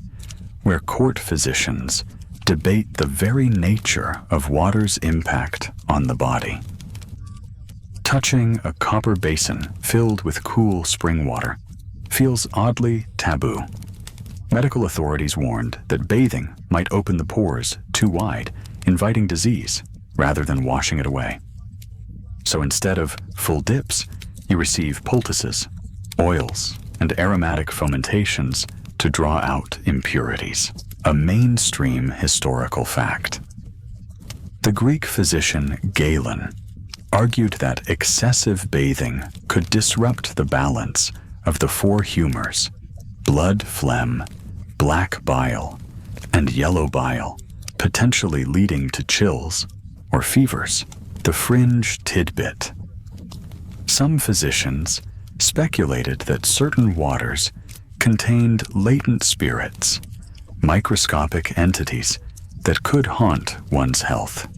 where court physicians debate the very nature of water's impact on the body. Touching a copper basin filled with cool spring water feels oddly taboo. Medical authorities warned that bathing might open the pores too wide, inviting disease rather than washing it away. So instead of full dips, you receive poultices, oils, and aromatic fomentations to draw out impurities. A mainstream historical fact. The Greek physician Galen argued that excessive bathing could disrupt the balance of the four humors: blood phlegm, black bile, and yellow bile, potentially leading to chills or fevers. The fringe tidbit. Some physicians speculated that certain waters contained latent spirits, microscopic entities that could haunt one's health.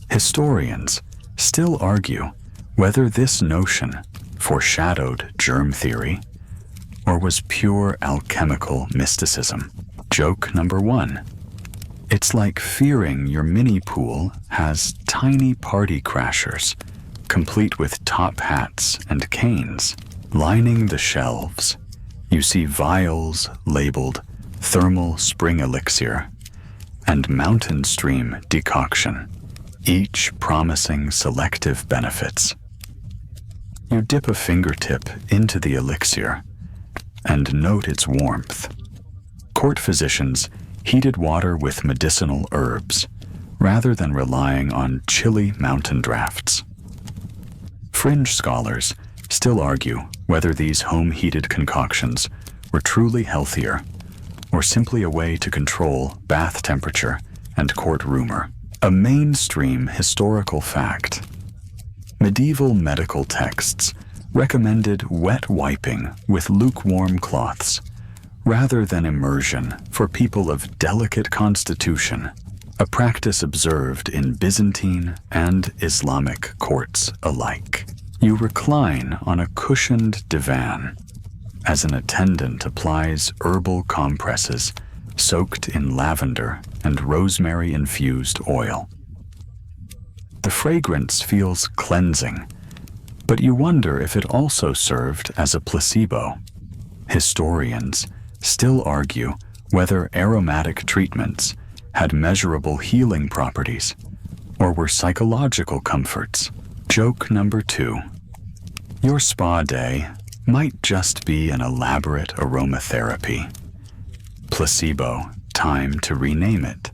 Historians still argue whether this notion foreshadowed germ theory or was pure alchemical mysticism. Joke number 1. It's like fearing your mini pool has tiny party crashers, complete with top hats and canes. Lining the shelves, you see vials labeled thermal spring elixir and mountain stream decoction, each promising selective benefits. You dip a fingertip into the elixir and note its warmth. Court physicians heated water with medicinal herbs rather than relying on chilly mountain drafts. Fringe scholars still argue whether these home-heated concoctions were truly healthier or simply a way to control bath temperature and court rumor. A mainstream historical fact. Medieval medical texts recommended wet wiping with lukewarm cloths rather than immersion for people of delicate constitution, a practice observed in Byzantine and Islamic courts alike. You recline on a cushioned divan as an attendant applies herbal compresses soaked in lavender and rosemary-infused oil. The fragrance feels cleansing, but you wonder if it also served as a placebo. Historians still argue whether aromatic treatments had measurable healing properties or were psychological comforts. Joke number 2. Your spa day might just be an elaborate aromatherapy. Placebo, time to rename it.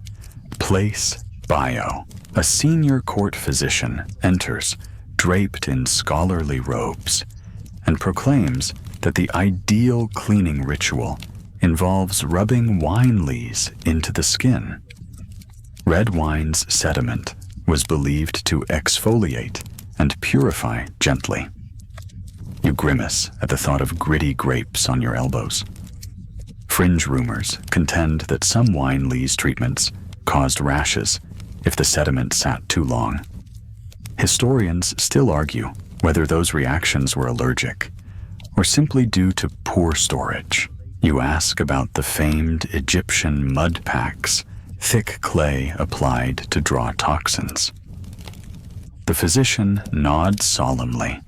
Place bio. A senior court physician enters, draped in scholarly robes, and proclaims that the ideal cleaning ritual involves rubbing wine lees into the skin. Red wine's sediment was believed to exfoliate and purify gently. You grimace at the thought of gritty grapes on your elbows. Fringe rumors contend that some wine lees treatments caused rashes if the sediment sat too long. Historians still argue whether those reactions were allergic or simply due to poor storage. You ask about the famed Egyptian mud packs, thick clay applied to draw toxins. The physician nods solemnly.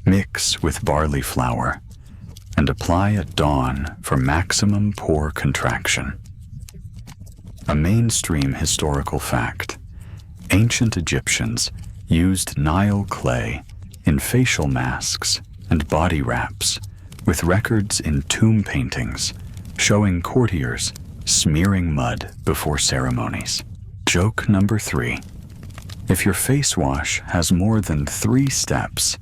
Mix with barley flour and apply at dawn for maximum pore contraction. A mainstream historical fact. Ancient Egyptians used Nile clay in facial masks and body wraps, with records in tomb paintings showing courtiers smearing mud before ceremonies. Joke number 3. If your face wash has more than 3 steps,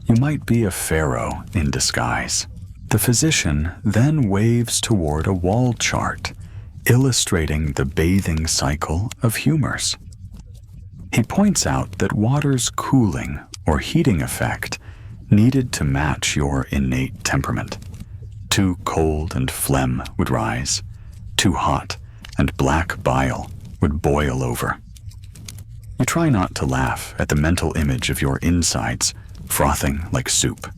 you might be a pharaoh in disguise. The physician then waves toward a wall chart illustrating the bathing cycle of humors. He points out that water's cooling or heating effect needed to match your innate temperament. Too cold and phlegm would rise. Too hot and black bile would boil over. You try not to laugh at the mental image of your insides frothing like soup.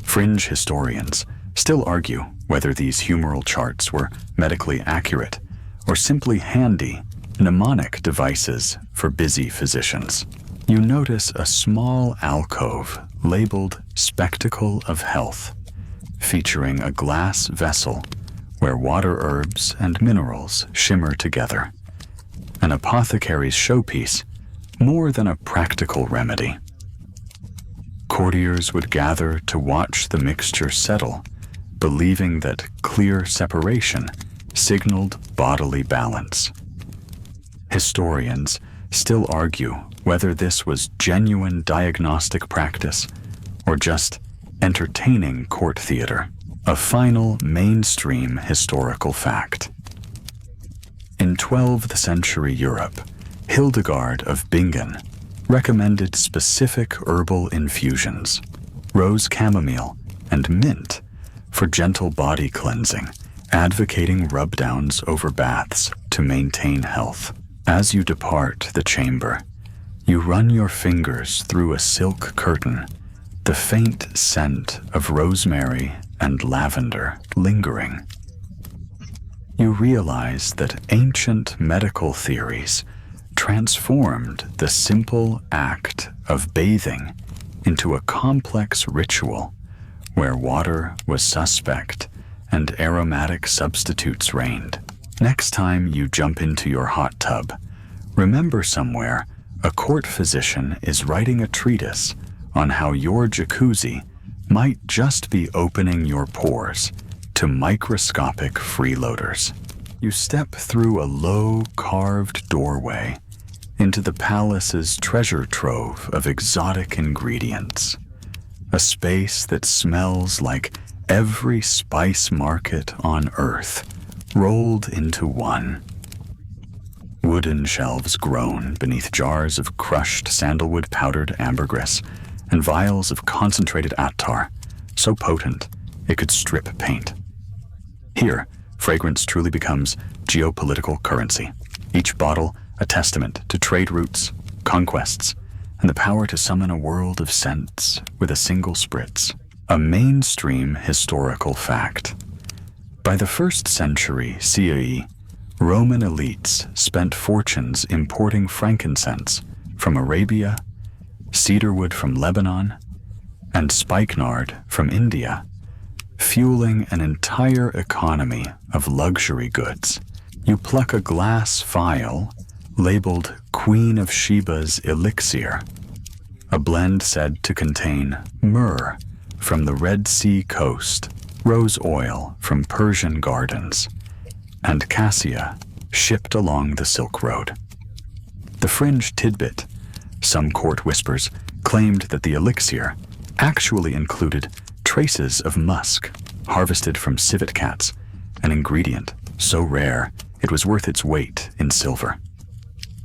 Fringe historians still argue whether these humoral charts were medically accurate or simply handy mnemonic devices for busy physicians. You notice a small alcove labeled Spectacle of Health, featuring a glass vessel where water herbs and minerals shimmer together. An apothecary's showpiece, more than a practical remedy. Courtiers would gather to watch the mixture settle, believing that clear separation signaled bodily balance. Historians still argue whether this was genuine diagnostic practice or just entertaining court theater. A final mainstream historical fact. In 12th century Europe, Hildegard of Bingen recommended specific herbal infusions. rose chamomile, and mint for gentle body cleansing, advocating rub-downs over baths to maintain health. As you depart the chamber, you run your fingers through a silk curtain, the faint scent of rosemary and lavender lingering. You realize that ancient medical theories transformed the simple act of bathing into a complex ritual where water was suspect and aromatic substitutes reigned. Next time you jump into your hot tub, remember somewhere a court physician is writing a treatise on how your jacuzzi might just be opening your pores to microscopic freeloaders. You step through a low carved doorway into the palace's treasure trove of exotic ingredients, a space that smells like every spice market on earth rolled into one. Wooden shelves groan beneath jars of crushed sandalwood powdered ambergris and vials of concentrated attar, so potent it could strip paint. Here, fragrance truly becomes geopolitical currency, each bottle a testament to trade routes, conquests, and the power to summon a world of scents with a single spritz. A mainstream historical fact. By the 1st century CE, Roman elites spent fortunes importing frankincense from Arabia, cedarwood from Lebanon, and spikenard from India, fueling an entire economy of luxury goods. You pluck a glass vial labeled Queen of Sheba's Elixir, a blend said to contain myrrh from the Red Sea coast, rose oil from Persian gardens, and cassia shipped along the Silk Road. The fringe tidbit, some court whispers, claimed that the elixir actually included traces of musk harvested from civet cats, an ingredient so rare it was worth its weight in silver.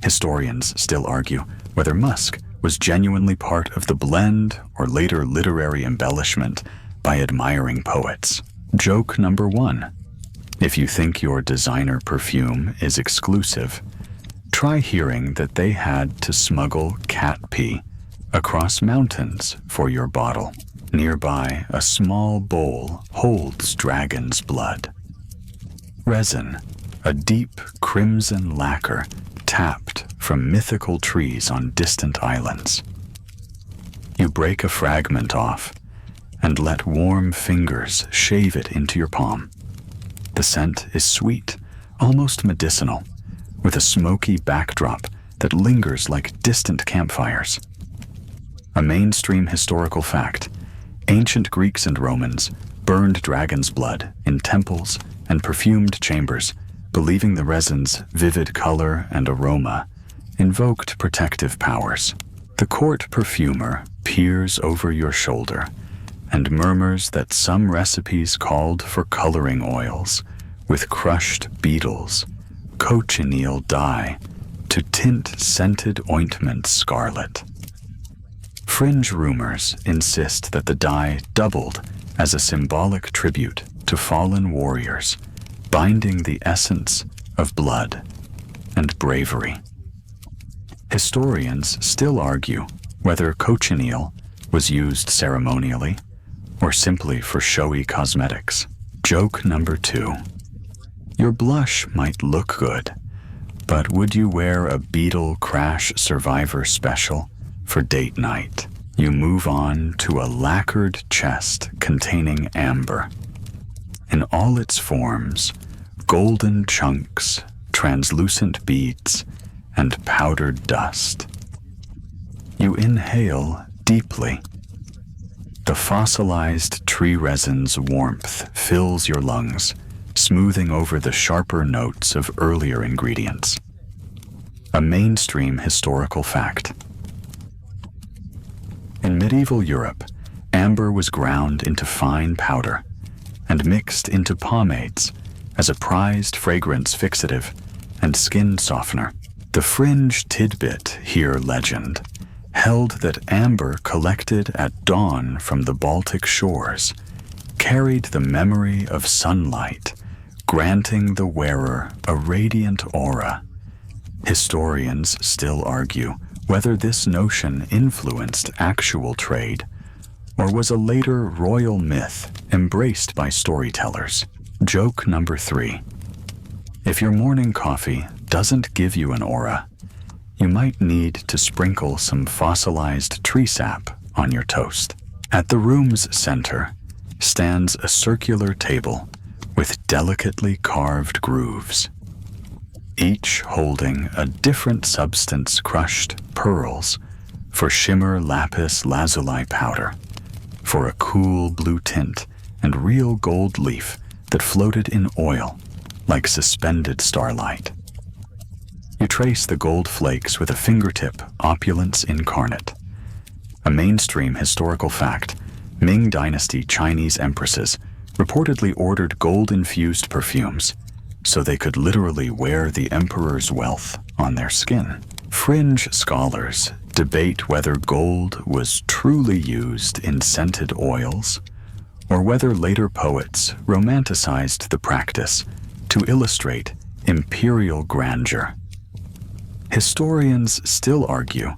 Historians still argue whether musk was genuinely part of the blend or later literary embellishment by admiring poets. Joke number 1. If you think your designer perfume is exclusive, try hearing that they had to smuggle cat pee across mountains for your bottle. Nearby, a small bowl holds dragon's blood. Resin, a deep crimson lacquer tapped from mythical trees on distant islands. You break a fragment off and let warm fingers shave it into your palm. The scent is sweet, almost medicinal, with a smoky backdrop that lingers like distant campfires. A mainstream historical fact: ancient Greeks and Romans burned dragon's blood in temples and perfumed chambers, believing the resin's vivid color and aroma invoked protective powers. The court perfumer peers over your shoulder and murmurs that some recipes called for coloring oils with crushed beetles, cochineal dye, to tint scented ointment scarlet. Fringe rumors insist that the dye doubled as a symbolic tribute to fallen warriors, binding the essence of blood and bravery. Historians still argue whether cochineal was used ceremonially or simply for showy cosmetics. Joke number 2. Your blush might look good, but would you wear a Beetle Crash Survivor special for date night? You move on to a lacquered chest containing amber. In all its forms, golden chunks, translucent beads, and powdered dust. You inhale deeply. The fossilized tree resin's warmth fills your lungs, smoothing over the sharper notes of earlier ingredients. A mainstream historical fact. In medieval Europe, amber was ground into fine powder and mixed into pomades as a prized fragrance fixative and skin softener. The fringe tidbit here legend held that amber collected at dawn from the Baltic shores carried the memory of sunlight, granting the wearer a radiant aura. Historians still argue whether this notion influenced actual trade or was a later royal myth embraced by storytellers. Joke number 3. If your morning coffee doesn't give you an aura, you might need to sprinkle some fossilized tree sap on your toast. At the room's center stands a circular table with delicately carved grooves, each holding a different substance crushed pearls for shimmer lapis lazuli powder, for a cool blue tint and real gold leaf that floated in oil like suspended starlight. You trace the gold flakes with a fingertip opulence incarnate. A mainstream historical fact, Ming Dynasty Chinese empresses reportedly ordered gold-infused perfumes so they could literally wear the emperor's wealth on their skin. Fringe scholars debate whether gold was truly used in scented oils or whether later poets romanticized the practice to illustrate imperial grandeur. Historians still argue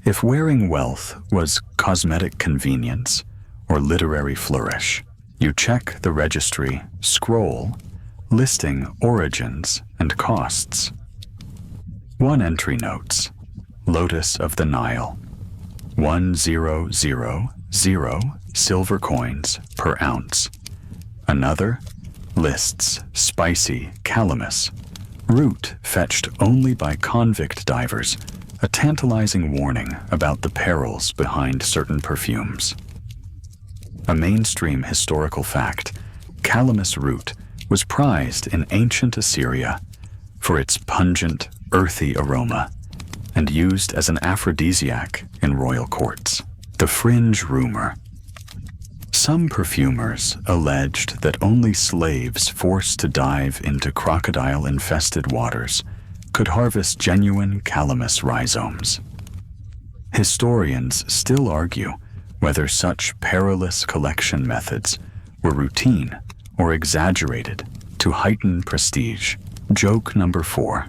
if wearing wealth was cosmetic convenience or literary flourish. You check the registry scroll listing origins and costs. One entry notes, Lotus of the Nile, 1000 silver coins per ounce. Another lists spicy calamus, root fetched only by convict divers, a tantalizing warning about the perils behind certain perfumes. A mainstream historical fact, calamus root was prized in ancient Assyria for its pungent, earthy aroma and used as an aphrodisiac in royal courts. The fringe rumor. Some perfumers alleged that only slaves forced to dive into crocodile-infested waters could harvest genuine calamus rhizomes. Historians still argue whether such perilous collection methods were routine or exaggerated to heighten prestige. Joke number 4.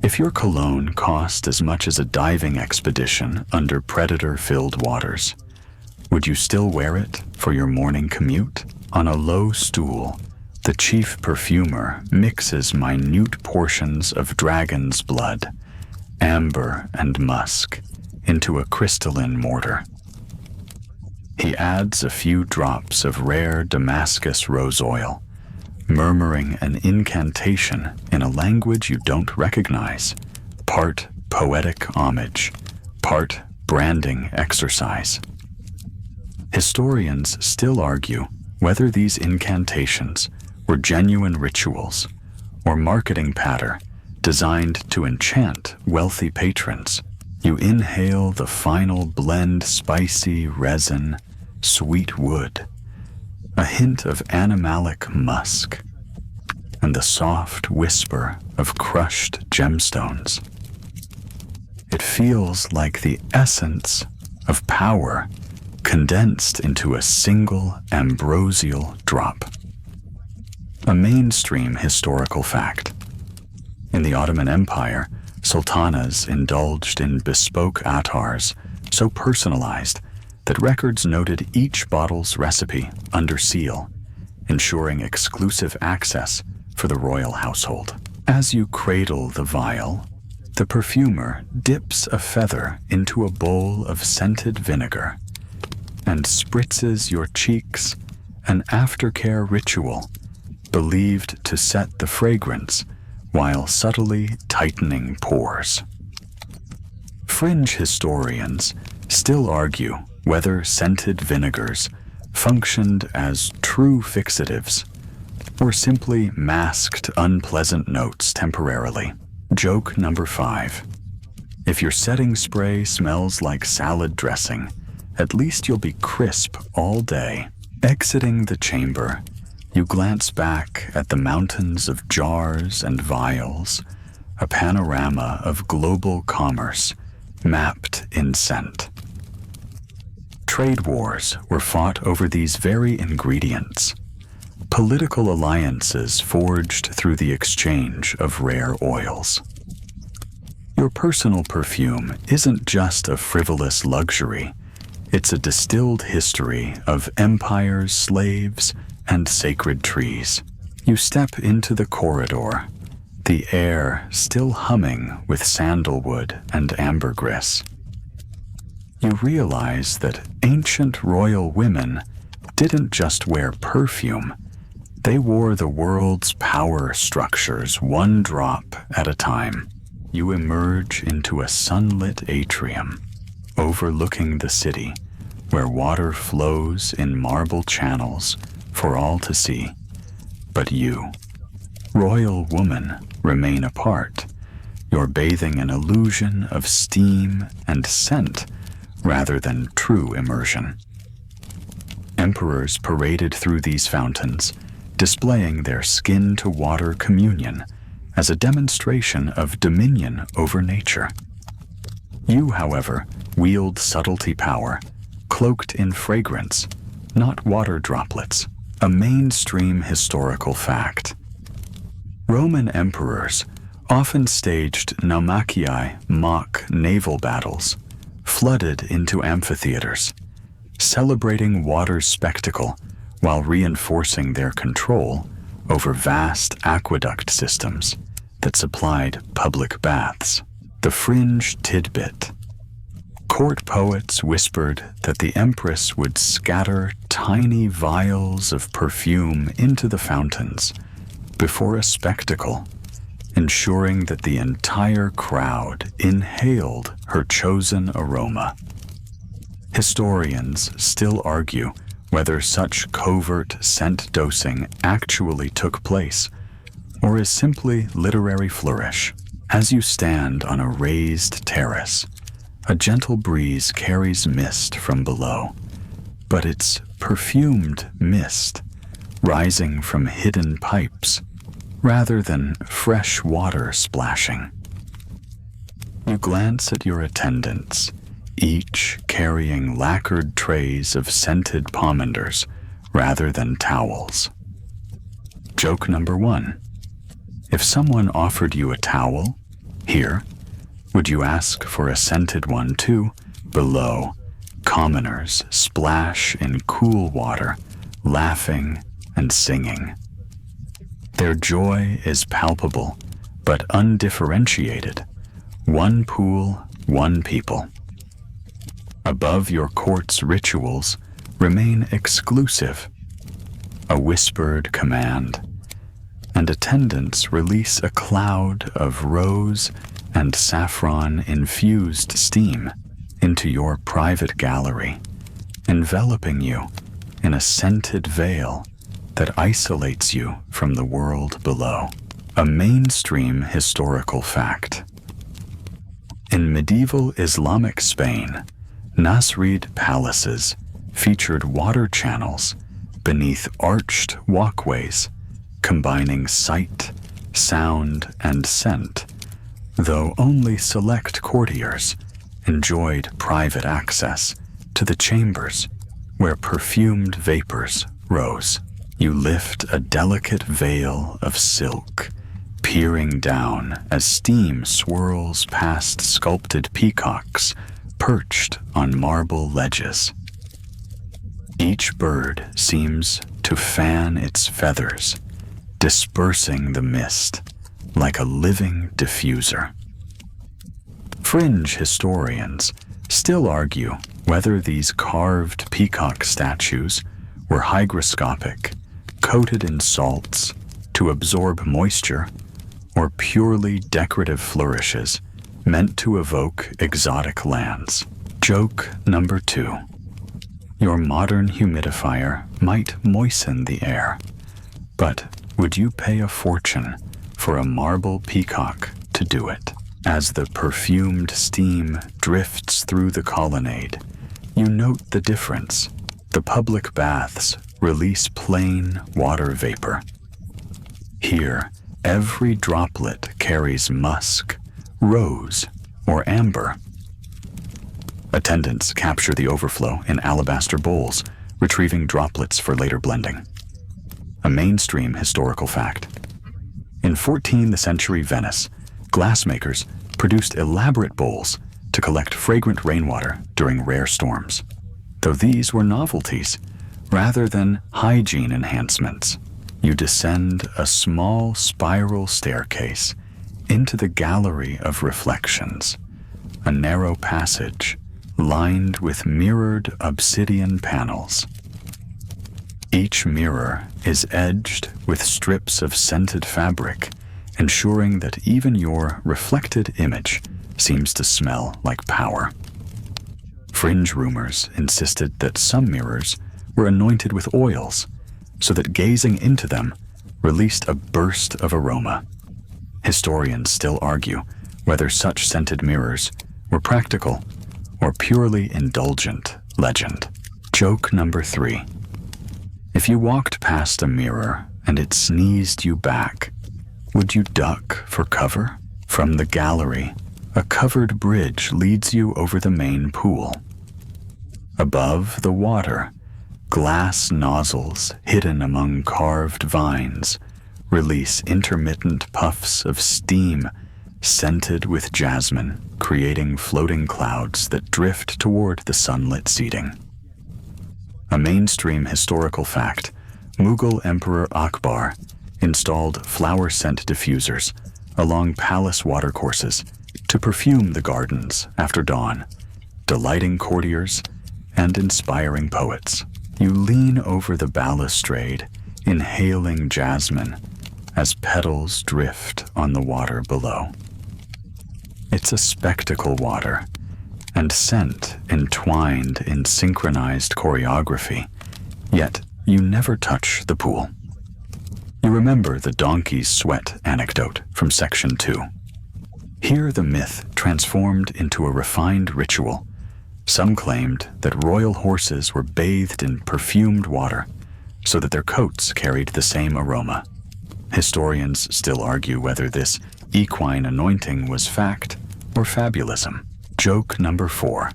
If your cologne cost as much as a diving expedition under predator-filled waters, would you still wear it for your morning commute? On a low stool, the chief perfumer mixes minute portions of dragon's blood, amber and musk, into a crystalline mortar. He adds a few drops of rare Damascus rose oil, murmuring an incantation in a language you don't recognize, part poetic homage, part branding exercise. Historians still argue whether these incantations were genuine rituals or marketing patter designed to enchant wealthy patrons. You inhale the final blend, spicy resin, sweet wood, a hint of animalic musk, and the soft whisper of crushed gemstones. It feels like the essence of power condensed into a single ambrosial drop. A mainstream historical fact. In the Ottoman Empire, sultanas indulged in bespoke attars so personalized that records noted each bottle's recipe under seal, ensuring exclusive access for the royal household. As you cradle the vial, the perfumer dips a feather into a bowl of scented vinegar and spritzes your cheeks, an aftercare ritual believed to set the fragrance while subtly tightening pores. Fringe historians still argue whether scented vinegars functioned as true fixatives or simply masked unpleasant notes temporarily. Joke number 5. If your setting spray smells like salad dressing, at least you'll be crisp all day. Exiting the chamber, you glance back at the mountains of jars and vials, a panorama of global commerce mapped in scent. Trade wars were fought over these very ingredients. Political alliances forged through the exchange of rare oils. Your personal perfume isn't just a frivolous luxury. It's a distilled history of empires, slaves, and sacred trees. You step into the corridor, the air still humming with sandalwood and ambergris. You realize that ancient royal women didn't just wear perfume. They wore the world's power structures one drop at a time. You emerge into a sunlit atrium, overlooking the city, where water flows in marble channels for all to see. But you, royal woman, remain apart. You're bathing an illusion of steam and scent rather than true immersion. Emperors paraded through these fountains, displaying their skin-to-water communion as a demonstration of dominion over nature. You, however, wield subtlety power, cloaked in fragrance, not water droplets, a mainstream historical fact. Roman emperors often staged naumachii, mock naval battles, flooded into amphitheaters, celebrating water's spectacle while reinforcing their control over vast aqueduct systems that supplied public baths. The fringe tidbit. Court poets whispered that the empress would scatter tiny vials of perfume into the fountains before a spectacle, ensuring that the entire crowd inhaled her chosen aroma. Historians still argue whether such covert scent dosing actually took place, or is simply literary flourish. As you stand on a raised terrace, a gentle breeze carries mist from below, but it's perfumed mist, rising from hidden pipes, rather than fresh water splashing. You glance at your attendants, each carrying lacquered trays of scented pomanders rather than towels. Joke number 1. If someone offered you a towel, here, would you ask for a scented one too? Below, commoners splash in cool water, laughing and singing. Their joy is palpable, but undifferentiated. One pool, one people. Above your court's rituals remain exclusive. A whispered command, and attendants release a cloud of rose and saffron-infused steam into your private gallery, enveloping you in a scented veil that isolates you from the world below. A mainstream historical fact. In medieval Islamic Spain, Nasrid palaces featured water channels beneath arched walkways, combining sight, sound, and scent, though only select courtiers enjoyed private access to the chambers where perfumed vapors rose. You lift a delicate veil of silk, peering down as steam swirls past sculpted peacocks perched on marble ledges. Each bird seems to fan its feathers, dispersing the mist like a living diffuser. Fringe historians still argue whether these carved peacock statues were hygroscopic, coated in salts to absorb moisture, or purely decorative flourishes meant to evoke exotic lands. Joke number 2. Your modern humidifier might moisten the air, but would you pay a fortune for a marble peacock to do it? As the perfumed steam drifts through the colonnade, you note the difference. The public baths release plain water vapor. Here, every droplet carries musk, rose, or amber. Attendants capture the overflow in alabaster bowls, retrieving droplets for later blending. A mainstream historical fact. In 14th century Venice, glassmakers produced elaborate bowls to collect fragrant rainwater during rare storms. Though these were novelties, rather than hygiene enhancements, you descend a small spiral staircase into the gallery of reflections, a narrow passage lined with mirrored obsidian panels. Each mirror is edged with strips of scented fabric, ensuring that even your reflected image seems to smell like power. Fringe rumors insisted that some mirrors were anointed with oils, so that gazing into them released a burst of aroma. Historians still argue whether such scented mirrors were practical or purely indulgent legend. Joke number 3. If you walked past a mirror and it sneezed you back, would you duck for cover? From the gallery, a covered bridge leads you over the main pool. Above the water, glass nozzles hidden among carved vines release intermittent puffs of steam scented with jasmine, creating floating clouds that drift toward the sunlit seating. A mainstream historical fact, Mughal Emperor Akbar installed flower scent diffusers along palace watercourses to perfume the gardens after dawn, delighting courtiers and inspiring poets. You lean over the balustrade, inhaling jasmine as petals drift on the water below. It's a spectacle water, and scent entwined in synchronized choreography, yet you never touch the pool. You remember the donkey's sweat anecdote from section 2. Here the myth transformed into a refined ritual. Some claimed that royal horses were bathed in perfumed water so that their coats carried the same aroma. Historians still argue whether this equine anointing was fact or fabulism. Joke number 4.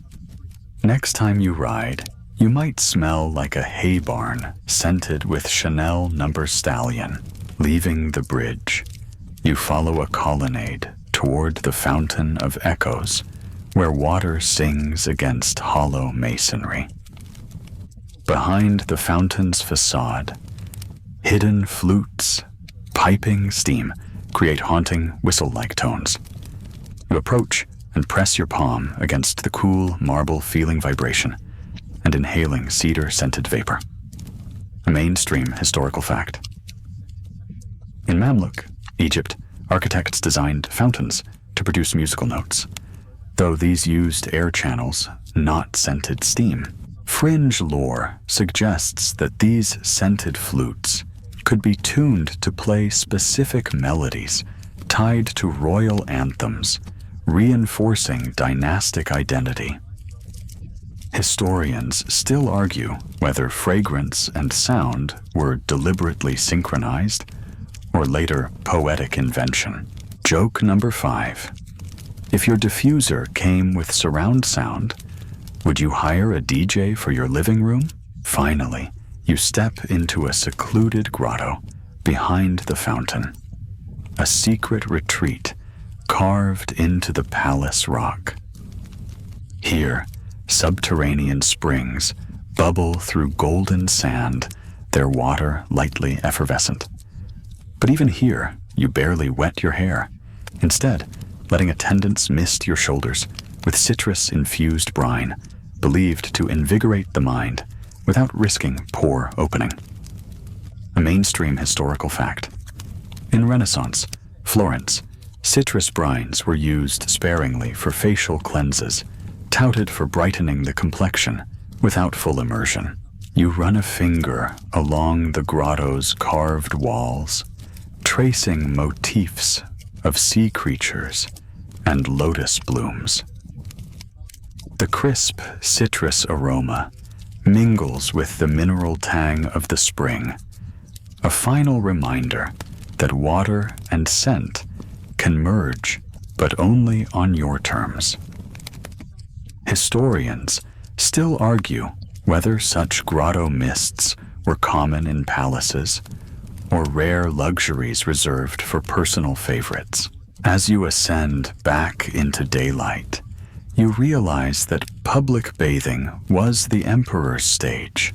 Next time you ride, you might smell like a hay barn scented with Chanel number stallion. Leaving the bridge, you follow a colonnade toward the Fountain of Echoes, where water sings against hollow masonry. Behind the fountain's facade, hidden flutes, piping steam create haunting whistle-like tones. You approach and press your palm against the cool marble feeling vibration and inhaling cedar-scented vapor. A mainstream historical fact. In Mamluk, Egypt, architects designed fountains to produce musical notes, though these used air channels, not scented steam. Fringe lore suggests that these scented flutes could be tuned to play specific melodies tied to royal anthems, reinforcing dynastic identity. Historians still argue whether fragrance and sound were deliberately synchronized or later poetic invention. Joke number 5. If your diffuser came with surround sound, would you hire a DJ for your living room? Finally, you step into a secluded grotto behind the fountain, a secret retreat carved into the palace rock. Here, subterranean springs bubble through golden sand, their water lightly effervescent. But even here, you barely wet your hair, instead letting attendants mist your shoulders with citrus-infused brine, believed to invigorate the mind without risking pore opening. A mainstream historical fact. In Renaissance, Florence, citrus brines were used sparingly for facial cleanses, touted for brightening the complexion without full immersion. You run a finger along the grotto's carved walls, tracing motifs of sea creatures and lotus blooms. The crisp citrus aroma mingles with the mineral tang of the spring, a final reminder that water and scent can merge, but only on your terms. Historians still argue whether such grotto mists were common in palaces or rare luxuries reserved for personal favorites. As you ascend back into daylight, you realize that public bathing was the emperor's stage,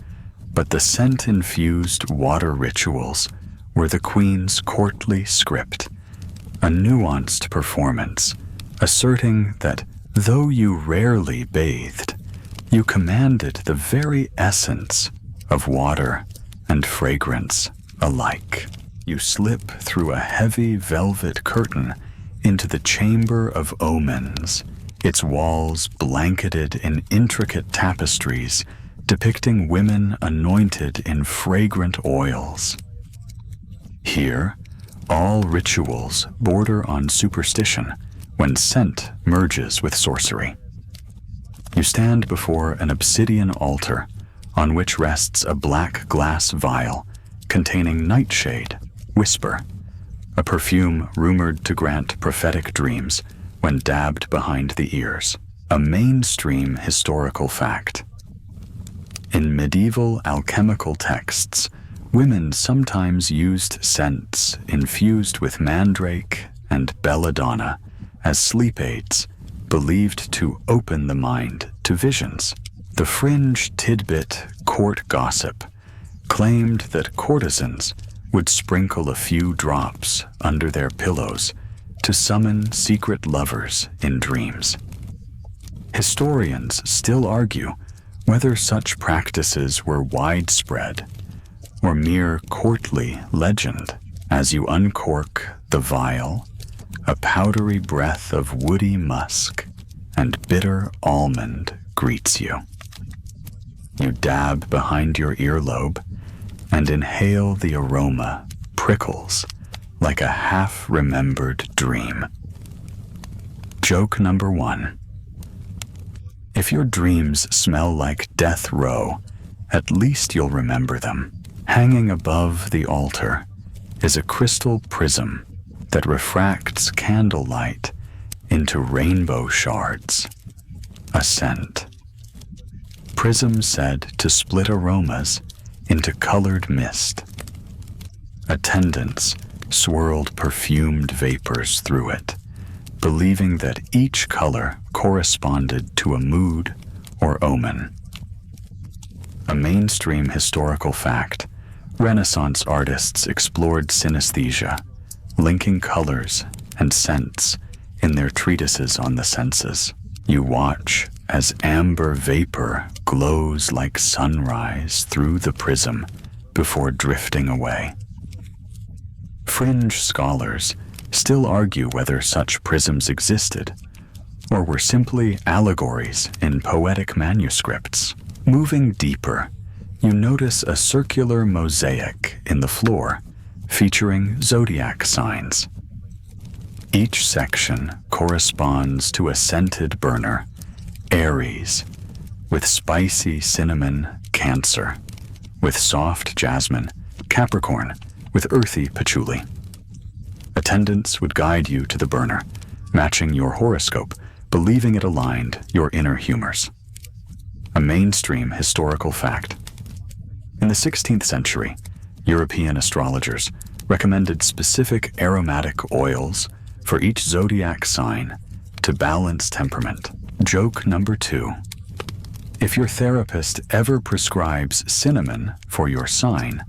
but the scent-infused water rituals were the queen's courtly script, a nuanced performance asserting that though you rarely bathed, you commanded the very essence of water and fragrance alike. You slip through a heavy velvet curtain into the Chamber of Omens, its walls blanketed in intricate tapestries depicting women anointed in fragrant oils. Here, all rituals border on superstition when scent merges with sorcery. You stand before an obsidian altar on which rests a black glass vial containing nightshade, whisper, a perfume rumored to grant prophetic dreams when dabbed behind the ears, a mainstream historical fact. In medieval alchemical texts, women sometimes used scents infused with mandrake and belladonna as sleep aids, believed to open the mind to visions. The fringe tidbit court gossip claimed that courtesans would sprinkle a few drops under their pillows to summon secret lovers in dreams. Historians still argue whether such practices were widespread or mere courtly legend. As you uncork the vial, a powdery breath of woody musk and bitter almond greets you. You dab behind your earlobe and inhale the aroma prickles like a half-remembered dream. Joke number 1. If your dreams smell like death row, at least you'll remember them. Hanging above the altar is a crystal prism that refracts candlelight into rainbow shards, a scent. Prism said to split aromas into colored mist. Attendants swirled perfumed vapors through it, believing that each color corresponded to a mood or omen. A mainstream historical fact, Renaissance artists explored synesthesia, linking colors and scents in their treatises on the senses. You watch as amber vapor glows like sunrise through the prism before drifting away. Fringe scholars still argue whether such prisms existed or were simply allegories in poetic manuscripts. Moving deeper, you notice a circular mosaic in the floor featuring zodiac signs. Each section corresponds to a scented burner, Aries, with spicy cinnamon, Cancer, with soft jasmine, Capricorn, with earthy patchouli. Attendants would guide you to the burner, matching your horoscope, believing it aligned your inner humors. A mainstream historical fact. In the 16th century, European astrologers recommended specific aromatic oils for each zodiac sign to balance temperament. Joke number 2. If your therapist ever prescribes cinnamon for your sign,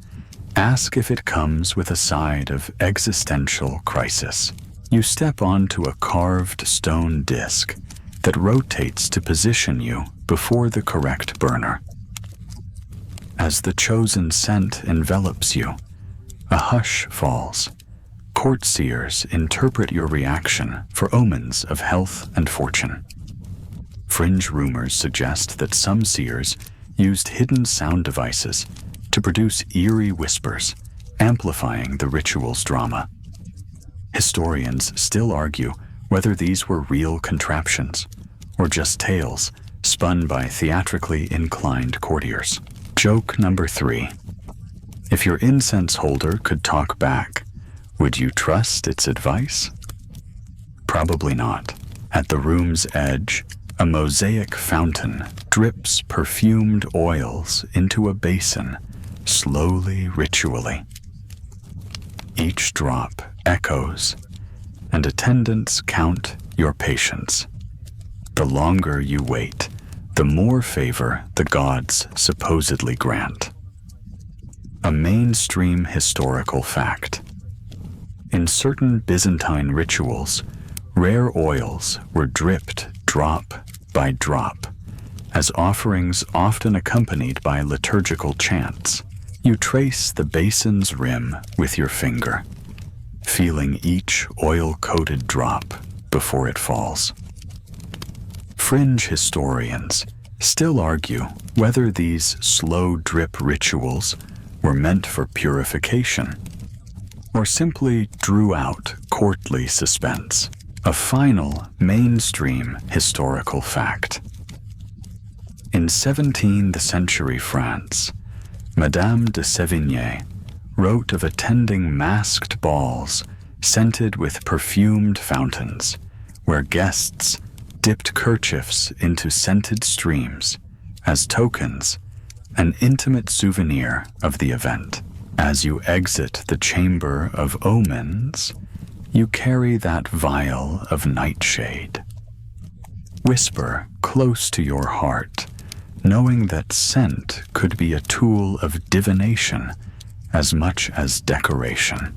ask if it comes with a side of existential crisis. You step onto a carved stone disc that rotates to position you before the correct burner. As the chosen scent envelops you, a hush falls. Courtiers interpret your reaction for omens of health and fortune. Fringe rumors suggest that some seers used hidden sound devices to produce eerie whispers, amplifying the ritual's drama. Historians still argue whether these were real contraptions or just tales spun by theatrically inclined courtiers. Joke number 3. If your incense holder could talk back, would you trust its advice? Probably not. At the room's edge, A mosaic fountain drips perfumed oils into a basin, slowly, ritually. Each drop echoes, and attendants count your patience. The longer you wait, the more favor the gods supposedly grant. A mainstream historical fact. In certain Byzantine rituals, rare oils were dripped drop by drop, as offerings often accompanied by liturgical chants. You trace the basin's rim with your finger, feeling each oil-coated drop before it falls. Fringe historians still argue whether these slow drip rituals were meant for purification or simply drew out courtly suspense. A final mainstream historical fact. In 17th century France, Madame de Sévigné wrote of attending masked balls scented with perfumed fountains, where guests dipped kerchiefs into scented streams as tokens, an intimate souvenir of the event. As you exit the chamber of omens, you carry that vial of nightshade. Whisper close to your heart, knowing that scent could be a tool of divination as much as decoration.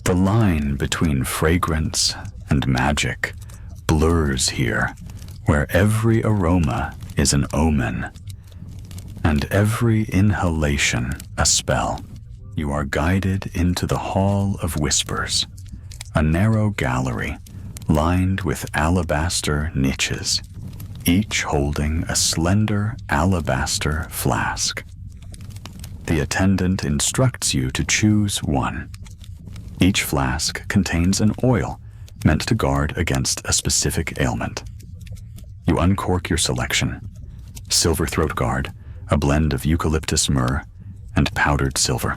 The line between fragrance and magic blurs here, where every aroma is an omen, and every inhalation a spell. You are guided into the Hall of Whispers, a narrow gallery lined with alabaster niches, each holding a slender alabaster flask. The attendant instructs you to choose one. Each flask contains an oil meant to guard against a specific ailment. You uncork your selection: silver throat guard, a blend of eucalyptus myrrh and powdered silver.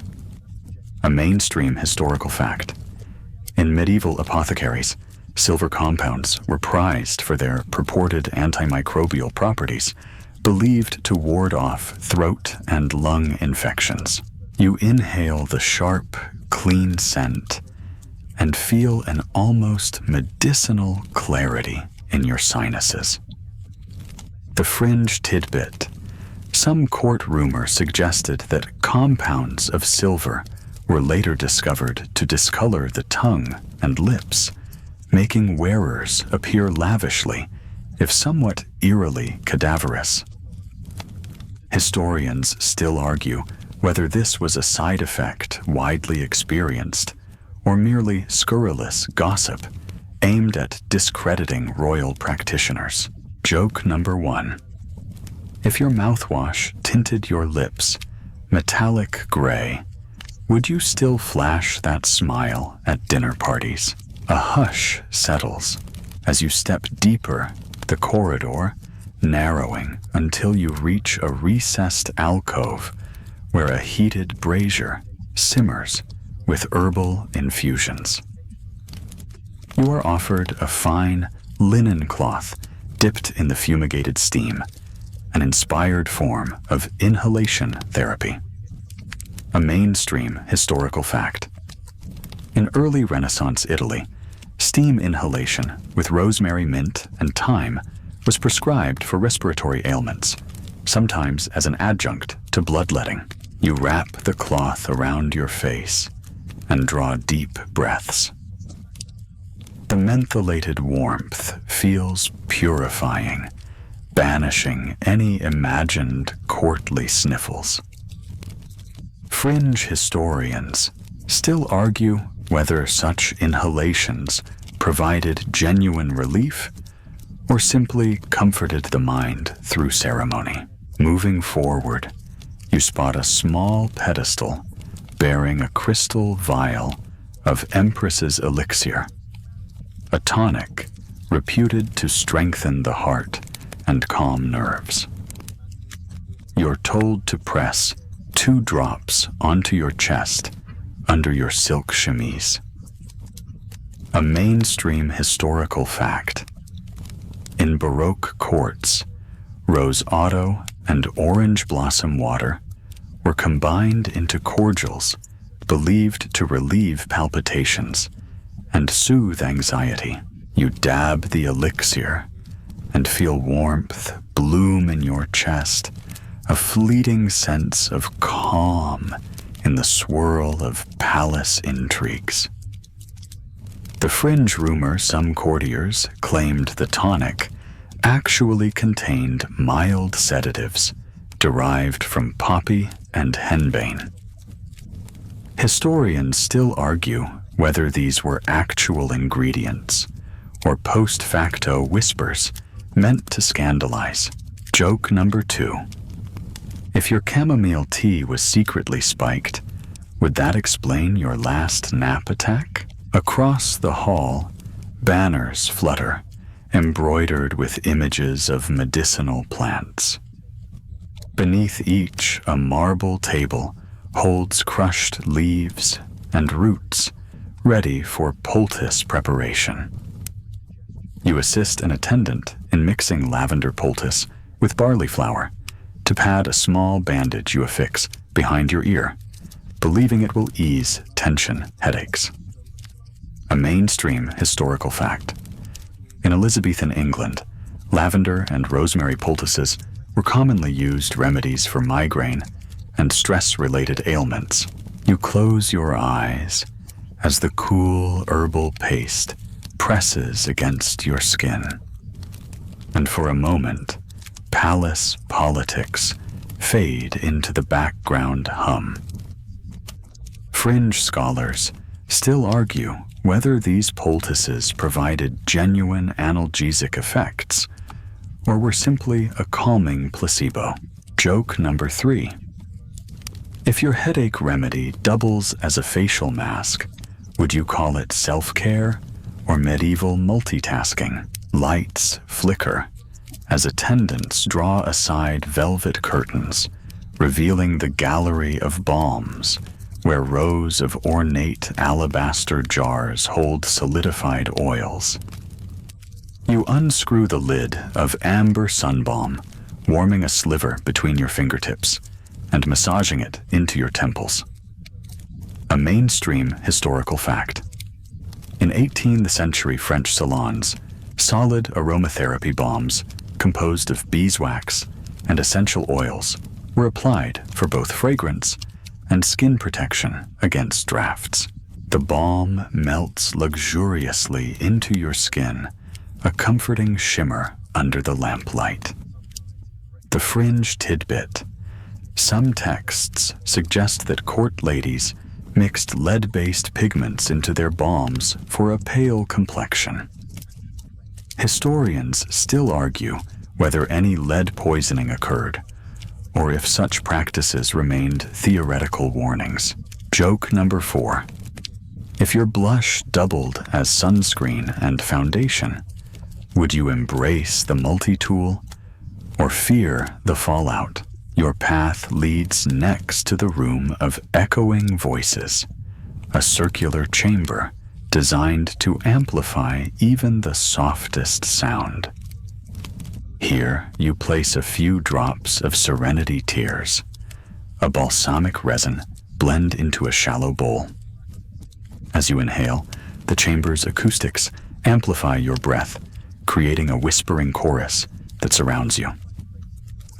A mainstream historical fact. In medieval apothecaries, silver compounds were prized for their purported antimicrobial properties, believed to ward off throat and lung infections. You inhale the sharp, clean scent and feel an almost medicinal clarity in your sinuses. The fringe tidbit. Some court rumor suggested that compounds of silver were later discovered to discolor the tongue and lips, making wearers appear lavishly, if somewhat eerily cadaverous. Historians still argue whether this was a side effect widely experienced or merely scurrilous gossip aimed at discrediting royal practitioners. Joke number 1. If your mouthwash tinted your lips metallic gray, would you still flash that smile at dinner parties? A hush settles as you step deeper, the corridor narrowing until you reach a recessed alcove where a heated brazier simmers with herbal infusions. You are offered a fine linen cloth dipped in the fumigated steam, an inspired form of inhalation therapy. A mainstream historical fact. In early Renaissance Italy, steam inhalation with rosemary, mint, and thyme was prescribed for respiratory ailments, sometimes as an adjunct to bloodletting. You wrap the cloth around your face and draw deep breaths. The mentholated warmth feels purifying, banishing any imagined courtly sniffles. Fringe historians still argue whether such inhalations provided genuine relief or simply comforted the mind through ceremony. Moving forward, you spot a small pedestal bearing a crystal vial of Empress's elixir, a tonic reputed to strengthen the heart and calm nerves. You're told to press 2 drops onto your chest under your silk chemise. A mainstream historical fact. In Baroque courts, rose otto and orange blossom water were combined into cordials believed to relieve palpitations and soothe anxiety. You dab the elixir and feel warmth bloom in your chest, a fleeting sense of calm in the swirl of palace intrigues. The fringe rumor some courtiers claimed the tonic actually contained mild sedatives derived from poppy and henbane. Historians still argue whether these were actual ingredients or post facto whispers meant to scandalize. Joke number 2. If your chamomile tea was secretly spiked, would that explain your last nap attack? Across the hall, banners flutter, embroidered with images of medicinal plants. Beneath each, a marble table holds crushed leaves and roots ready for poultice preparation. You assist an attendant in mixing lavender poultice with barley flour to pad a small bandage you affix behind your ear, believing it will ease tension headaches. A mainstream historical fact. In Elizabethan England, lavender and rosemary poultices were commonly used remedies for migraine and stress-related ailments. You close your eyes as the cool herbal paste presses against your skin. And for a moment, palace politics fade into the background hum. Fringe scholars still argue whether these poultices provided genuine analgesic effects or were simply a calming placebo. Joke number 3. If your headache remedy doubles as a facial mask, would you call it self-care or medieval multitasking? Lights flicker as attendants draw aside velvet curtains, revealing the gallery of balms where rows of ornate alabaster jars hold solidified oils. You unscrew the lid of amber sun balm, warming a sliver between your fingertips and massaging it into your temples. A mainstream historical fact. In 18th century French salons, solid aromatherapy balms composed of beeswax and essential oils were applied for both fragrance and skin protection against drafts. The balm melts luxuriously into your skin, a comforting shimmer under the lamplight. The fringe tidbit. Some texts suggest that court ladies mixed lead-based pigments into their balms for a pale complexion. Historians still argue whether any lead poisoning occurred, or if such practices remained theoretical warnings. Joke number 4. If your blush doubled as sunscreen and foundation, would you embrace the multi-tool or fear the fallout? Your path leads next to the room of echoing voices, a circular chamber designed to amplify even the softest sound. Here you place a few drops of serenity tears, a balsamic resin blend into a shallow bowl. As you inhale, the chamber's acoustics amplify your breath, creating a whispering chorus that surrounds you.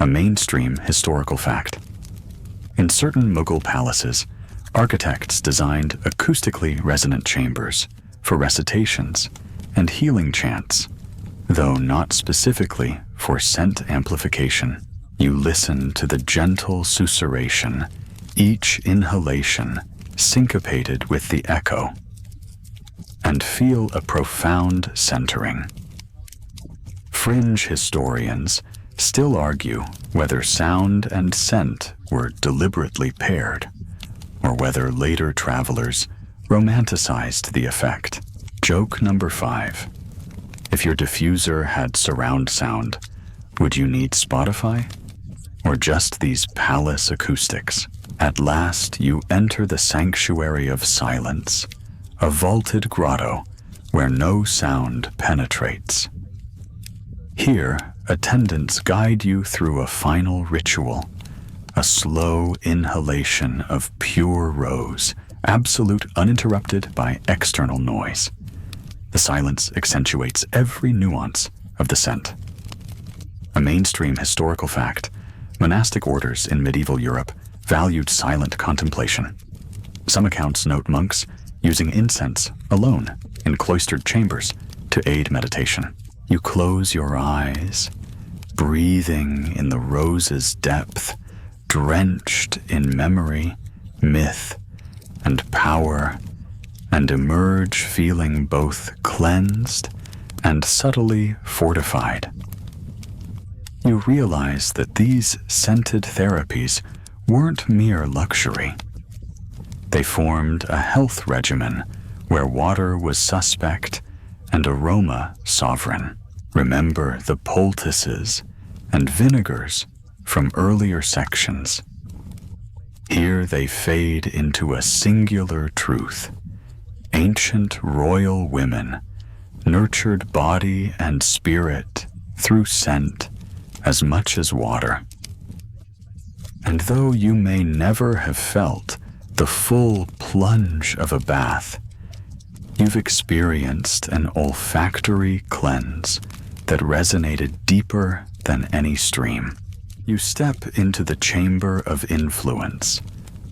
A mainstream historical fact. In certain Mughal palaces, architects designed acoustically resonant chambers for recitations and healing chants, though not specifically for scent amplification. You listen to the gentle susurration, each inhalation syncopated with the echo, and feel a profound centering. Fringe historians still argue whether sound and scent were deliberately paired, or whether later travelers romanticized the effect. Joke number 5. If your diffuser had surround sound, would you need Spotify? Or just these palace acoustics? At last you enter the sanctuary of silence, a vaulted grotto where no sound penetrates. Here, attendants guide you through a final ritual, a slow inhalation of pure rose, absolute uninterrupted by external noise. The silence accentuates every nuance of the scent. A mainstream historical fact, monastic orders in medieval Europe valued silent contemplation. Some accounts note monks using incense alone in cloistered chambers to aid meditation. You close your eyes, breathing in the rose's depth, drenched in memory, myth, and power, and emerge feeling both cleansed and subtly fortified. You realize that these scented therapies weren't mere luxury. They formed a health regimen where water was suspect and aroma sovereign. Remember the poultices and vinegars from earlier sections. Here they fade into a singular truth. Ancient royal women nurtured body and spirit through scent as much as water. And though you may never have felt the full plunge of a bath, you've experienced an olfactory cleanse that resonated deeper than any stream. You step into the chamber of influence,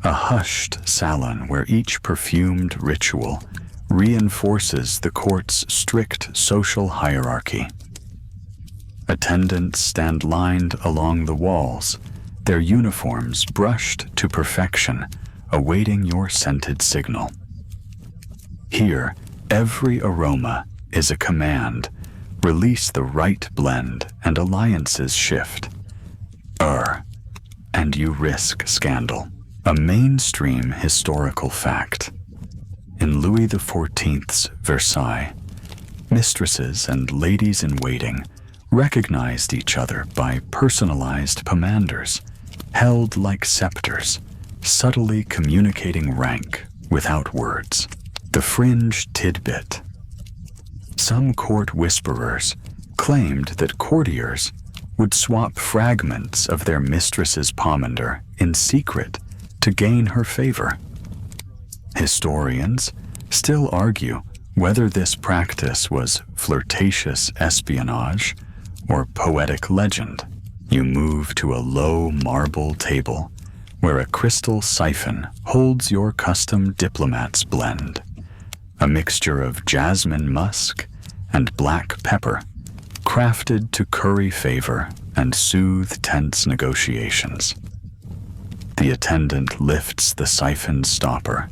a hushed salon where each perfumed ritual reinforces the court's strict social hierarchy. Attendants stand lined along the walls, their uniforms brushed to perfection, awaiting your scented signal. Here, every aroma is a command. Release the right blend and alliances shift. And you risk scandal. A mainstream historical fact. In Louis XIV's Versailles, mistresses and ladies-in-waiting recognized each other by personalized pomanders, held like scepters, subtly communicating rank without words. The fringe tidbit. Some court whisperers claimed that courtiers would swap fragments of their mistress's pomander in secret to gain her favor. Historians still argue whether this practice was flirtatious espionage or poetic legend. You move to a low marble table where a crystal siphon holds your custom diplomat's blend, a mixture of jasmine musk and black pepper, crafted to curry favor and soothe tense negotiations. The attendant lifts the siphon stopper,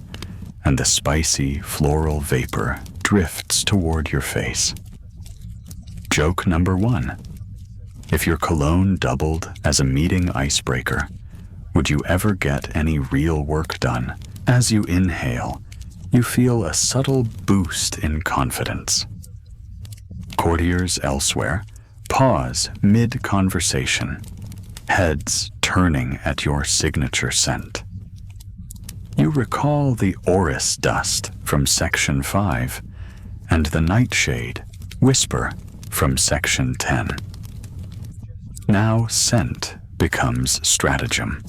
and the spicy floral vapor drifts toward your face. Joke number 1. If your cologne doubled as a meeting icebreaker, would you ever get any real work done? As you inhale, you feel a subtle boost in confidence. Courtiers elsewhere pause mid-conversation, heads turning at your signature scent. You recall the orris dust from Section 5 and the nightshade whisper from Section 10. Now scent becomes stratagem.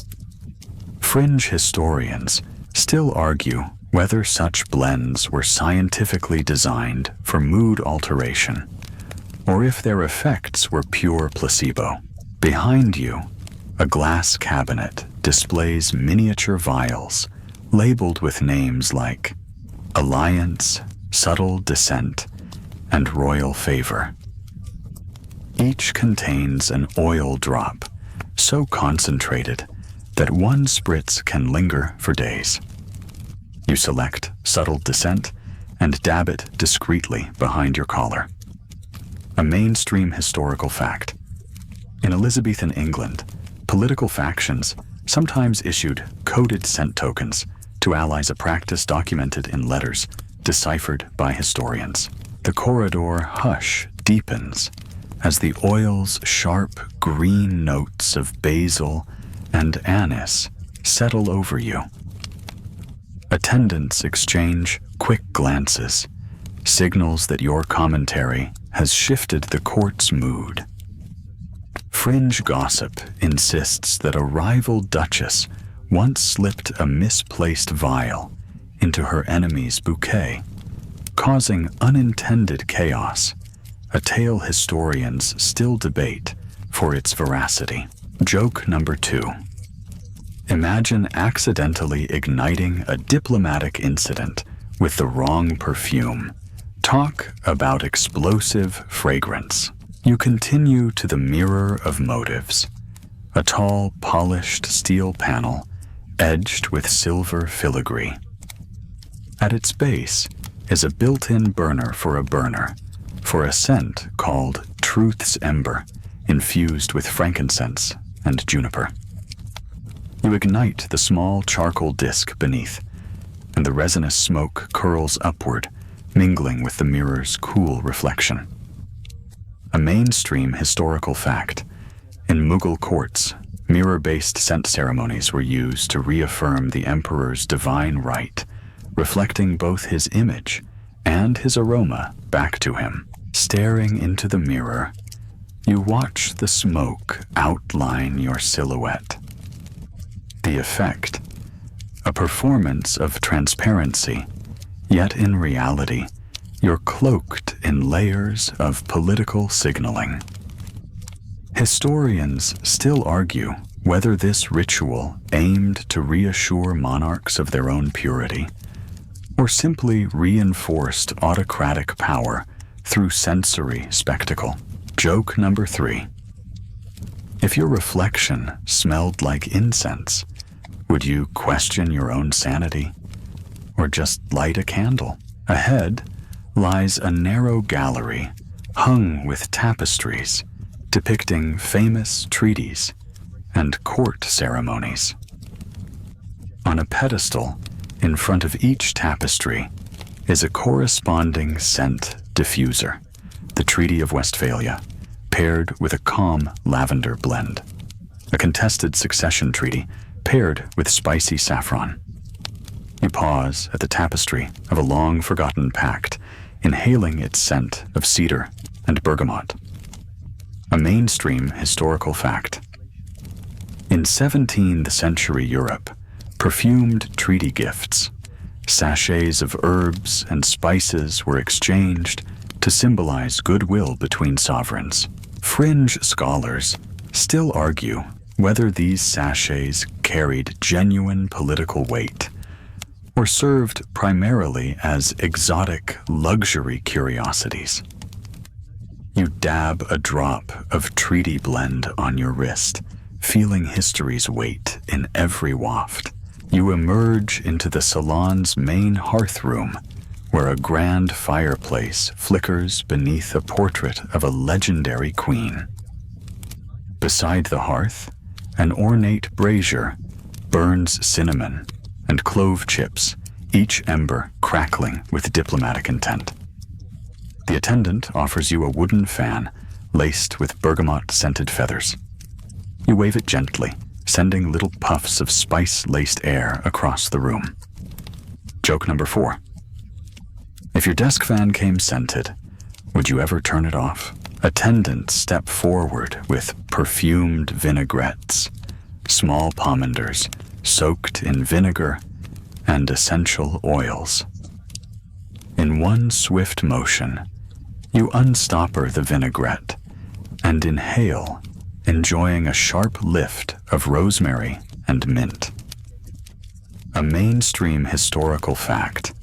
Fringe historians still argue whether such blends were scientifically designed for mood alteration or if their effects were pure placebo. Behind you, a glass cabinet displays miniature vials labeled with names like Alliance, Subtle Descent, and Royal Favor. Each contains an oil drop so concentrated that one spritz can linger for days. You select Subtle Descent and dab it discreetly behind your collar. A mainstream historical fact. In Elizabethan England, political factions sometimes issued coded scent tokens to allies, a practice documented in letters deciphered by historians. The corridor hush deepens as the oil's sharp green notes of basil and anise settle over you. Attendants exchange quick glances, signals that your commentary has shifted the court's mood. Fringe gossip insists that a rival duchess once slipped a misplaced vial into her enemy's bouquet, causing unintended chaos, a tale historians still debate for its veracity. Joke number 2. Imagine accidentally igniting a diplomatic incident with the wrong perfume. Talk about explosive fragrance. You continue to the mirror of motives, a tall, polished steel panel edged with silver filigree. At its base is a built-in burner for a scent called Truth's Ember, infused with frankincense and juniper. You ignite the small charcoal disc beneath, and the resinous smoke curls upward, mingling with the mirror's cool reflection. A mainstream historical fact: in Mughal courts, mirror-based scent ceremonies were used to reaffirm the emperor's divine right, reflecting both his image and his aroma back to him. Staring into the mirror, you watch the smoke outline your silhouette. The effect: a performance of transparency, yet in reality, you're cloaked in layers of political signaling. Historians still argue whether this ritual aimed to reassure monarchs of their own purity, or simply reinforced autocratic power through sensory spectacle. Joke number 3. If your reflection smelled like incense, would you question your own sanity, or just light a candle? Ahead lies a narrow gallery hung with tapestries depicting famous treaties and court ceremonies. On a pedestal in front of each tapestry is a corresponding scent diffuser, the Treaty of Westphalia, paired with a calm lavender blend. A contested succession treaty paired with spicy saffron. You pause at the tapestry of a long-forgotten pact, inhaling its scent of cedar and bergamot. A mainstream historical fact: in 17th century Europe, perfumed treaty gifts, sachets of herbs and spices, were exchanged to symbolize goodwill between sovereigns. Fringe scholars still argue whether these sachets carried genuine political weight or served primarily as exotic luxury curiosities. You dab a drop of treaty blend on your wrist, feeling history's weight in every waft. You emerge into the salon's main hearth room, where a grand fireplace flickers beneath a portrait of a legendary queen. Beside the hearth, an ornate brazier burns cinnamon and clove chips, each ember crackling with diplomatic intent. The attendant offers you a wooden fan laced with bergamot-scented feathers. You wave it gently, sending little puffs of spice-laced air across the room. Joke number 4. If your desk fan came scented, would you ever turn it off? Attendants step forward with perfumed vinaigrettes, small pomanders soaked in vinegar and essential oils. In one swift motion, you unstopper the vinaigrette and inhale, enjoying a sharp lift of rosemary and mint. A mainstream historical fact: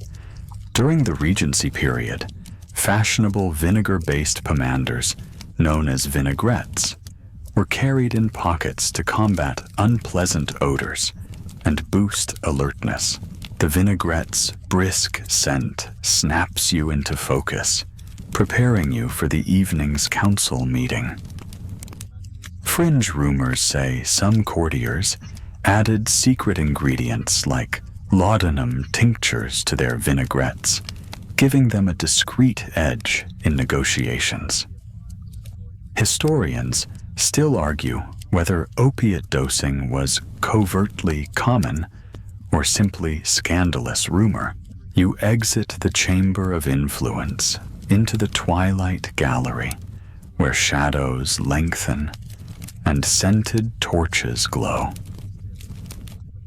during the Regency period, fashionable vinegar-based pomanders, known as vinaigrettes, were carried in pockets to combat unpleasant odors and boost alertness. The vinaigrette's brisk scent snaps you into focus, preparing you for the evening's council meeting. Fringe rumors say some courtiers added secret ingredients like laudanum tinctures to their vinaigrettes, giving them a discreet edge in negotiations. Historians still argue whether opiate dosing was covertly common or simply scandalous rumor. You exit the chamber of influence into the twilight gallery, where shadows lengthen and scented torches glow.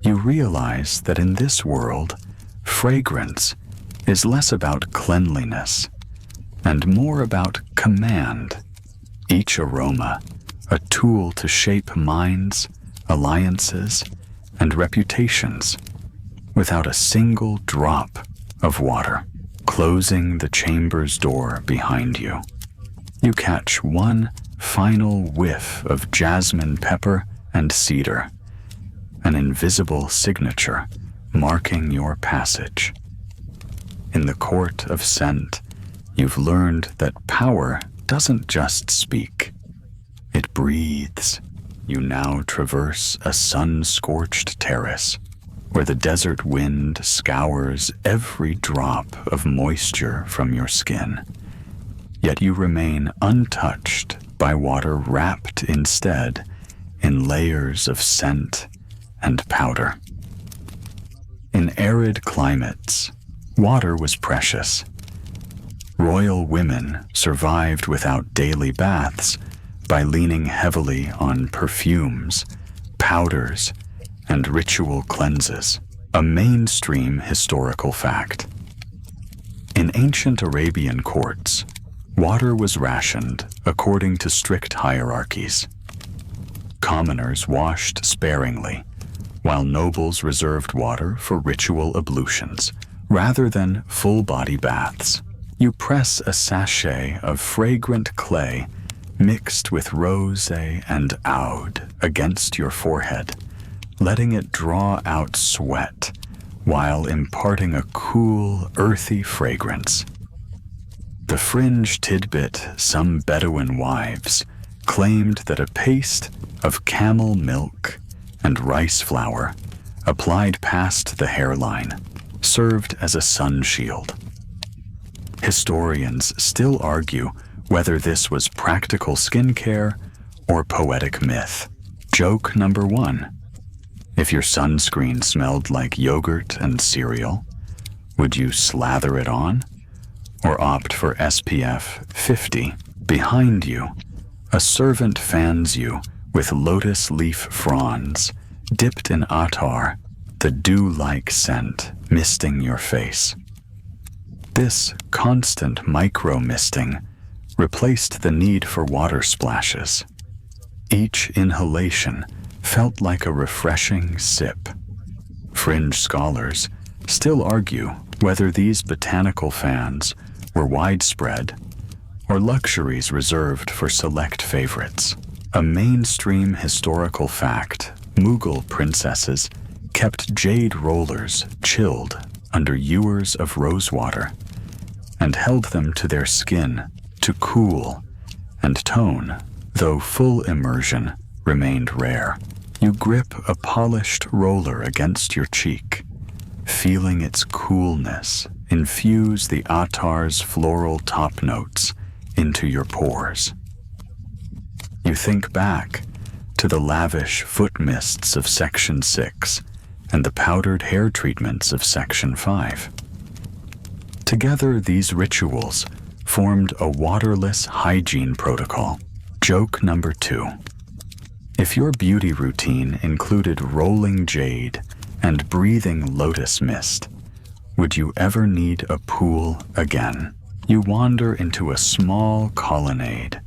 You realize that in this world, fragrance is less about cleanliness and more about command, each aroma a tool to shape minds, alliances, and reputations without a single drop of water. Closing the chamber's door behind you, you catch one final whiff of jasmine pepper and cedar, an invisible signature marking your passage. In the court of scent, you've learned that power doesn't just speak, it breathes. You now traverse a sun-scorched terrace where the desert wind scours every drop of moisture from your skin. Yet you remain untouched by water wrapped instead in layers of scent and powder. In arid climates, water was precious. Royal women survived without daily baths by leaning heavily on perfumes, powders, and ritual cleanses, a mainstream historical fact. In ancient Arabian courts, water was rationed according to strict hierarchies. Commoners washed sparingly, while nobles reserved water for ritual ablutions, rather than full-body baths. You press a sachet of fragrant clay mixed with rosé and oud against your forehead, letting it draw out sweat while imparting a cool, earthy fragrance. The fringe tidbit some Bedouin wives claimed that a paste of camel milk and rice flour applied past the hairline served as a sun shield. Historians still argue whether this was practical skincare or poetic myth. Joke number 1. If your sunscreen smelled like yogurt and cereal, would you slather it on or opt for SPF 50? Behind you, a servant fans you with lotus leaf fronds dipped in attar, the dew-like scent misting your face. This constant micro-misting replaced the need for water splashes. Each inhalation felt like a refreshing sip. Fringe scholars still argue whether these botanical fans were widespread or luxuries reserved for select favorites. A mainstream historical fact, Mughal princesses kept jade rollers chilled under ewers of rosewater and held them to their skin to cool and tone, though full immersion remained rare. You grip a polished roller against your cheek, feeling its coolness infuse the attar's floral top notes into your pores. You think back to the lavish foot mists of Section 6 and the powdered hair treatments of Section 5. Together, these rituals formed a waterless hygiene protocol. Joke number 2. If your beauty routine included rolling jade and breathing lotus mist, would you ever need a pool again? You wander into a small colonnade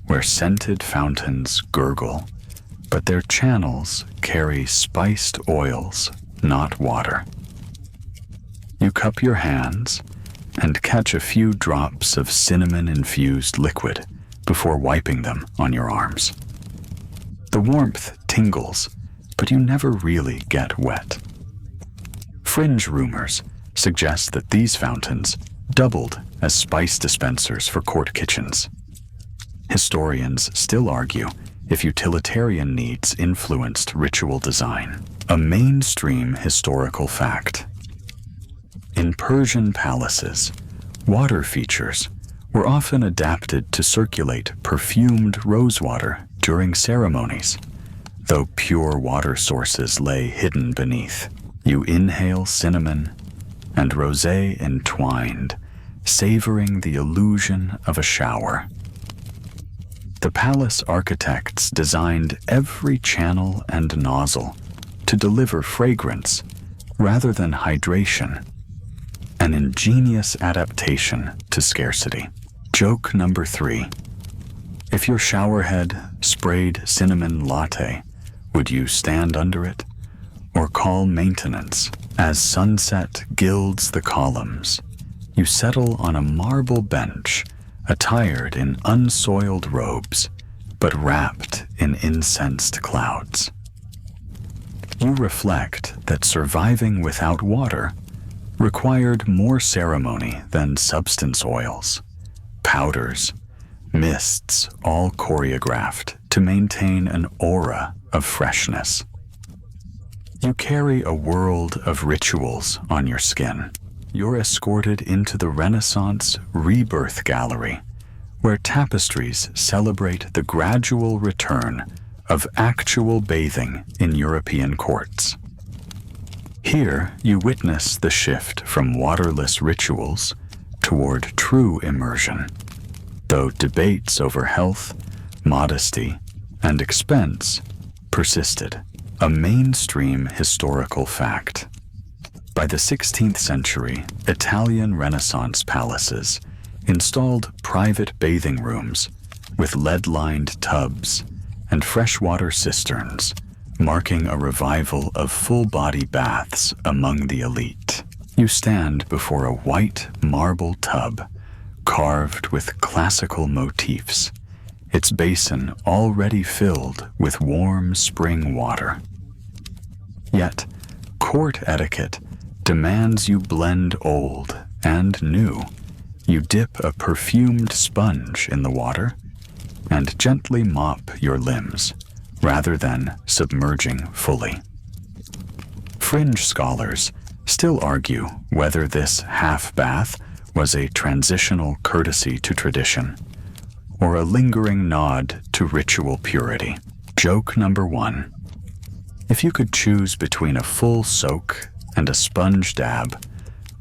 where scented fountains gurgle, but their channels carry spiced oils, not water. You cup your hands and catch a few drops of cinnamon-infused liquid before wiping them on your arms. The warmth tingles, but you never really get wet. Fringe rumors suggest that these fountains doubled as spice dispensers for court kitchens. Historians still argue if utilitarian needs influenced ritual design. A mainstream historical fact. In Persian palaces, water features were often adapted to circulate perfumed rosewater during ceremonies, though pure water sources lay hidden beneath. You inhale cinnamon and rosé entwined, savoring the illusion of a shower. The palace architects designed every channel and nozzle to deliver fragrance rather than hydration, an ingenious adaptation to scarcity. Joke number 3. If your showerhead sprayed cinnamon latte, would you stand under it or call maintenance? As sunset gilds the columns, you settle on a marble bench, attired in unsoiled robes, but wrapped in incensed clouds. You reflect that surviving without water required more ceremony than substance oils, powders, mists, all choreographed to maintain an aura of freshness. You carry a world of rituals on your skin. You're escorted into the Renaissance Rebirth Gallery, where tapestries celebrate the gradual return of actual bathing in European courts. Here, you witness the shift from waterless rituals toward true immersion, though debates over health, modesty, and expense persisted. A mainstream historical fact. By the 16th century, Italian Renaissance palaces installed private bathing rooms with lead-lined tubs and freshwater cisterns, marking a revival of full-body baths among the elite. You stand before a white marble tub carved with classical motifs, its basin already filled with warm spring water. Yet, court etiquette demands you blend old and new. You dip a perfumed sponge in the water and gently mop your limbs, rather than submerging fully. Fringe scholars still argue whether this half-bath was a transitional courtesy to tradition, or a lingering nod to ritual purity. Joke number 1. If you could choose between a full soak and a sponge dab,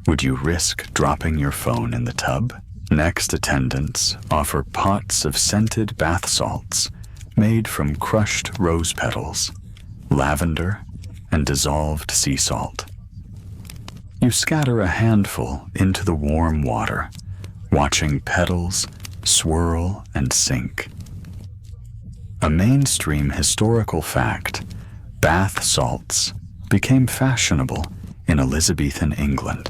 would you risk dropping your phone in the tub? Next, attendants offer pots of scented bath salts made from crushed rose petals, lavender, and dissolved sea salt. You scatter a handful into the warm water, watching petals swirl and sink. A mainstream historical fact, bath salts became fashionable in Elizabethan England,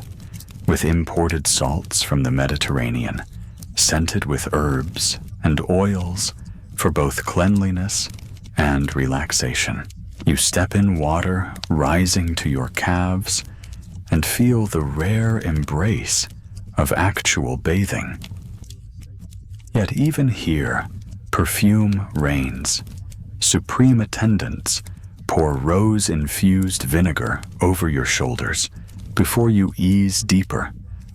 with imported salts from the Mediterranean, scented with herbs and oils for both cleanliness and relaxation. You step in water rising to your calves and feel the rare embrace of actual bathing. Yet even here, perfume reigns. Supreme attendants pour rose-infused vinegar over your shoulders before you ease deeper,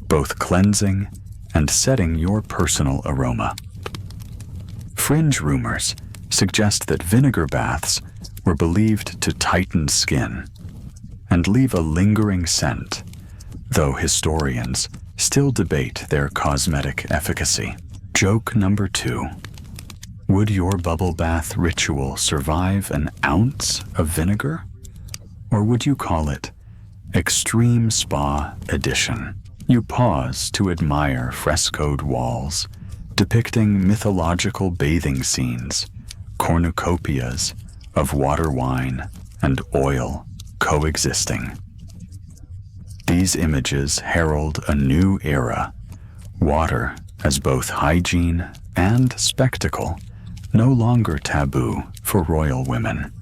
both cleansing and setting your personal aroma. Fringe rumors suggest that vinegar baths were believed to tighten skin and leave a lingering scent, though historians still debate their cosmetic efficacy. Joke number 2. Would your bubble bath ritual survive an ounce of vinegar? Or would you call it Extreme Spa Edition? You pause to admire frescoed walls depicting mythological bathing scenes, cornucopias of water wine and oil coexisting. These images herald a new era, water as both hygiene and spectacle, no longer taboo for royal women.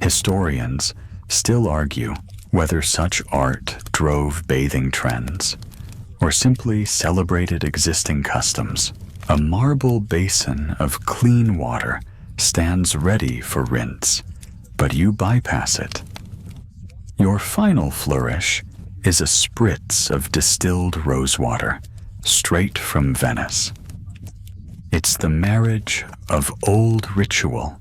Historians still argue whether such art drove bathing trends or simply celebrated existing customs. A marble basin of clean water stands ready for rinse, but you bypass it. Your final flourish is a spritz of distilled rosewater, straight from Venice. It's the marriage of old ritual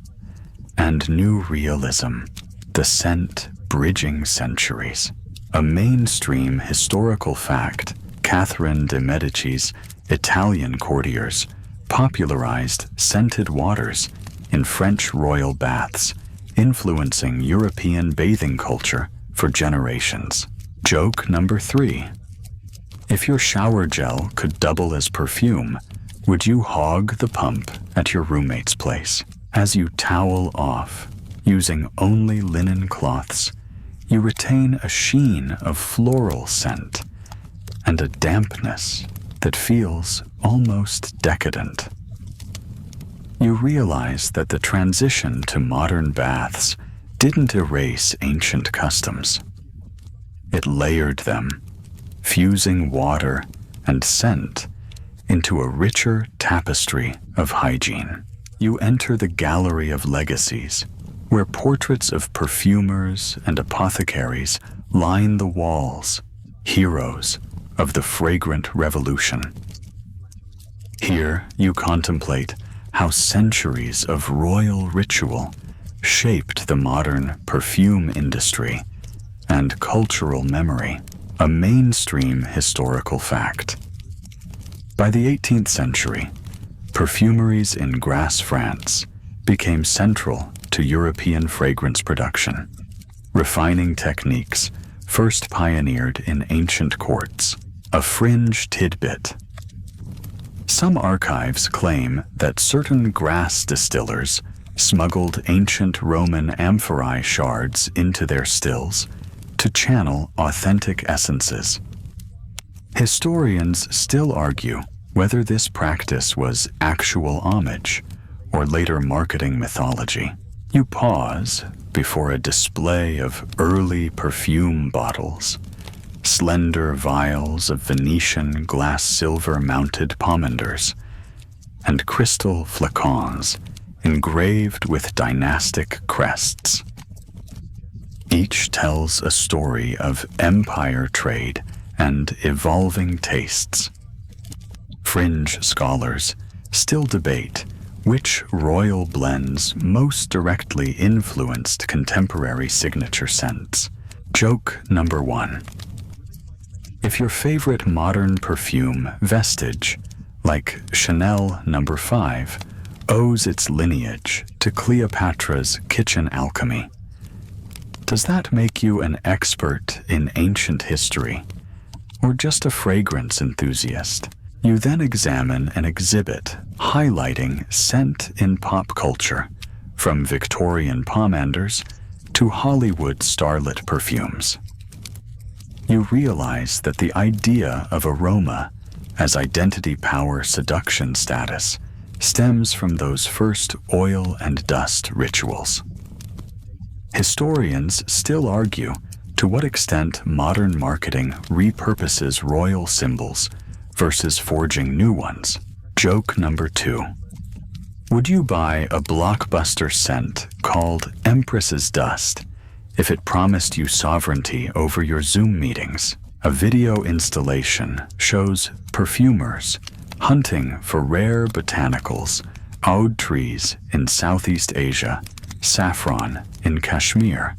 and new realism, the scent bridging centuries. A mainstream historical fact, Catherine de' Medici's Italian courtiers popularized scented waters in French royal baths, influencing European bathing culture for generations. Joke number 3. If your shower gel could double as perfume, would you hog the pump at your roommate's place? As you towel off, using only linen cloths, you retain a sheen of floral scent and a dampness that feels almost decadent. You realize that the transition to modern baths didn't erase ancient customs. It layered them, fusing water and scent into a richer tapestry of hygiene. You enter the gallery of legacies, where portraits of perfumers and apothecaries line the walls, heroes of the fragrant revolution. Here you contemplate how centuries of royal ritual shaped the modern perfume industry and cultural memory, a mainstream historical fact. By the 18th century, perfumeries in Grasse, France, became central to European fragrance production. Refining techniques first pioneered in ancient courts. A fringe tidbit. Some archives claim that certain Grasse distillers smuggled ancient Roman amphorae shards into their stills to channel authentic essences. Historians still argue whether this practice was actual homage or later marketing mythology. You pause before a display of early perfume bottles, slender vials of Venetian glass-silver mounted pomanders, and crystal flacons engraved with dynastic crests. Each tells a story of empire trade and evolving tastes. Fringe scholars still debate which royal blends most directly influenced contemporary signature scents. Joke number 1. If your favorite modern perfume vestige, like Chanel No. 5, owes its lineage to Cleopatra's kitchen alchemy, does that make you an expert in ancient history, or just a fragrance enthusiast? You then examine an exhibit highlighting scent in pop culture, from Victorian pomanders to Hollywood starlet perfumes. You realize that the idea of aroma as identity power seduction status stems from those first oil and dust rituals. Historians still argue to what extent modern marketing repurposes royal symbols versus forging new ones. Joke number 2. Would you buy a blockbuster scent called Empress's Dust if it promised you sovereignty over your Zoom meetings? A video installation shows perfumers hunting for rare botanicals, oud trees in Southeast Asia, saffron in Kashmir.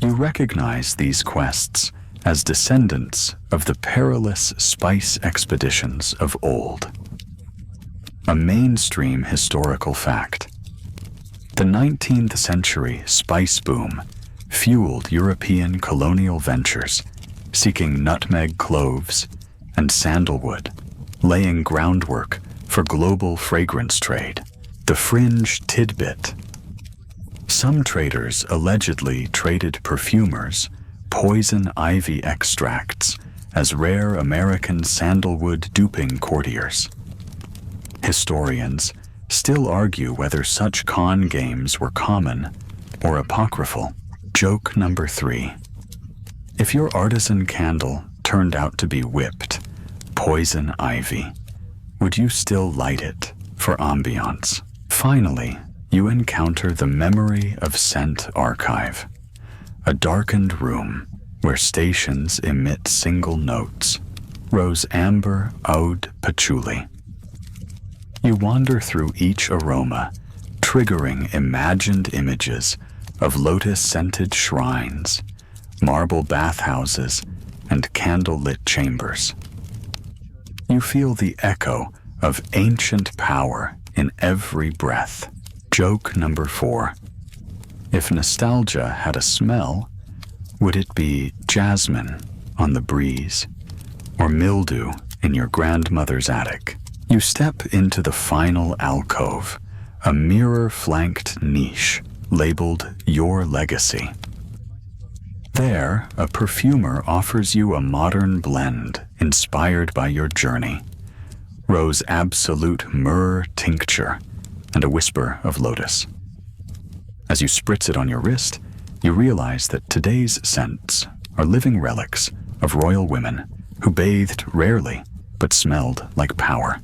You recognize these quests as descendants of the perilous spice expeditions of old. A mainstream historical fact. The 19th century spice boom fueled European colonial ventures, seeking nutmeg cloves and sandalwood, laying groundwork for global fragrance trade. The fringe tidbit. Some traders allegedly traded perfumers poison ivy extracts as rare American sandalwood duping courtiers. Historians still argue whether such con games were common or apocryphal. Joke number 3. If your artisan candle turned out to be whipped poison ivy, would you still light it for ambiance? Finally, you encounter the Memory of Scent archive, a darkened room where stations emit single notes, rose amber, oud patchouli. You wander through each aroma, triggering imagined images of lotus-scented shrines, marble bathhouses, and candle-lit chambers. You feel the echo of ancient power in every breath. Joke number 4. If nostalgia had a smell, would it be jasmine on the breeze or mildew in your grandmother's attic? You step into the final alcove, a mirror-flanked niche labeled Your Legacy. There, a perfumer offers you a modern blend inspired by your journey. Rose Absolute Myrrh Tincture and a whisper of lotus. As you spritz it on your wrist, you realize that today's scents are living relics of royal women who bathed rarely but smelled like power.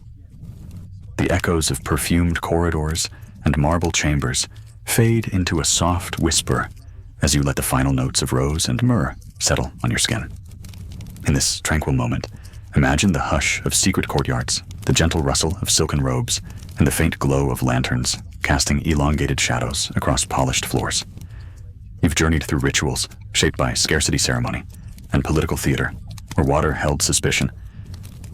The echoes of perfumed corridors and marble chambers fade into a soft whisper as you let the final notes of rose and myrrh settle on your skin. In this tranquil moment, imagine the hush of secret courtyards, the gentle rustle of silken robes, and the faint glow of lanterns casting elongated shadows across polished floors. You've journeyed through rituals shaped by scarcity ceremony and political theater, where water held suspicion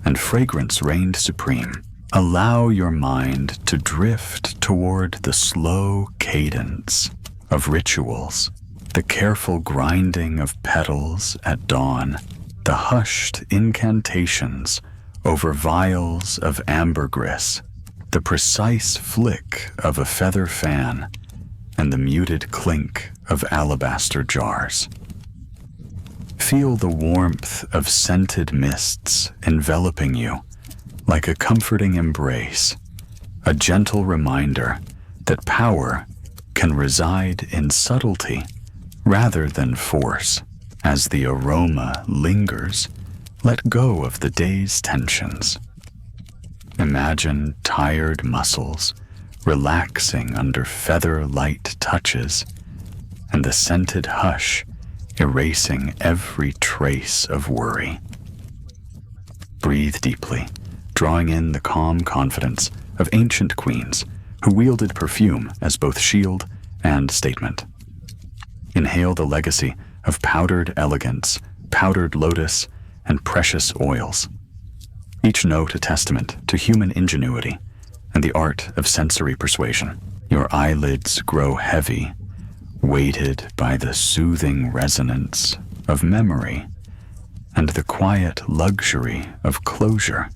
and fragrance reigned supreme. Allow your mind to drift toward the slow cadence of rituals, the careful grinding of petals at dawn, the hushed incantations over vials of ambergris, the precise flick of a feather fan, and the muted clink of alabaster jars. Feel the warmth of scented mists enveloping you like a comforting embrace, a gentle reminder that power can reside in subtlety rather than force. As the aroma lingers, let go of the day's tensions. Imagine tired muscles relaxing under feather-light touches, and the scented hush erasing every trace of worry. Breathe deeply, drawing in the calm confidence of ancient queens who wielded perfume as both shield and statement. Inhale the legacy of powdered elegance, powdered lotus, and precious oils. Each note a testament to human ingenuity and the art of sensory persuasion. Your eyelids grow heavy, weighted by the soothing resonance of memory and the quiet luxury of closure.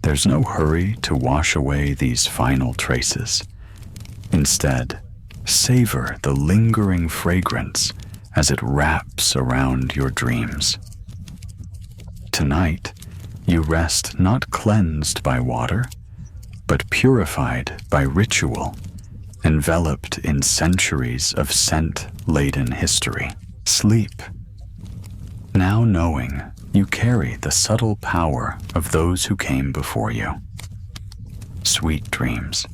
There's no hurry to wash away these final traces. Instead, savor the lingering fragrance as it wraps around your dreams. Tonight, you rest not cleansed by water, but purified by ritual, enveloped in centuries of scent-laden history. Sleep, now knowing you carry the subtle power of those who came before you. Sweet dreams.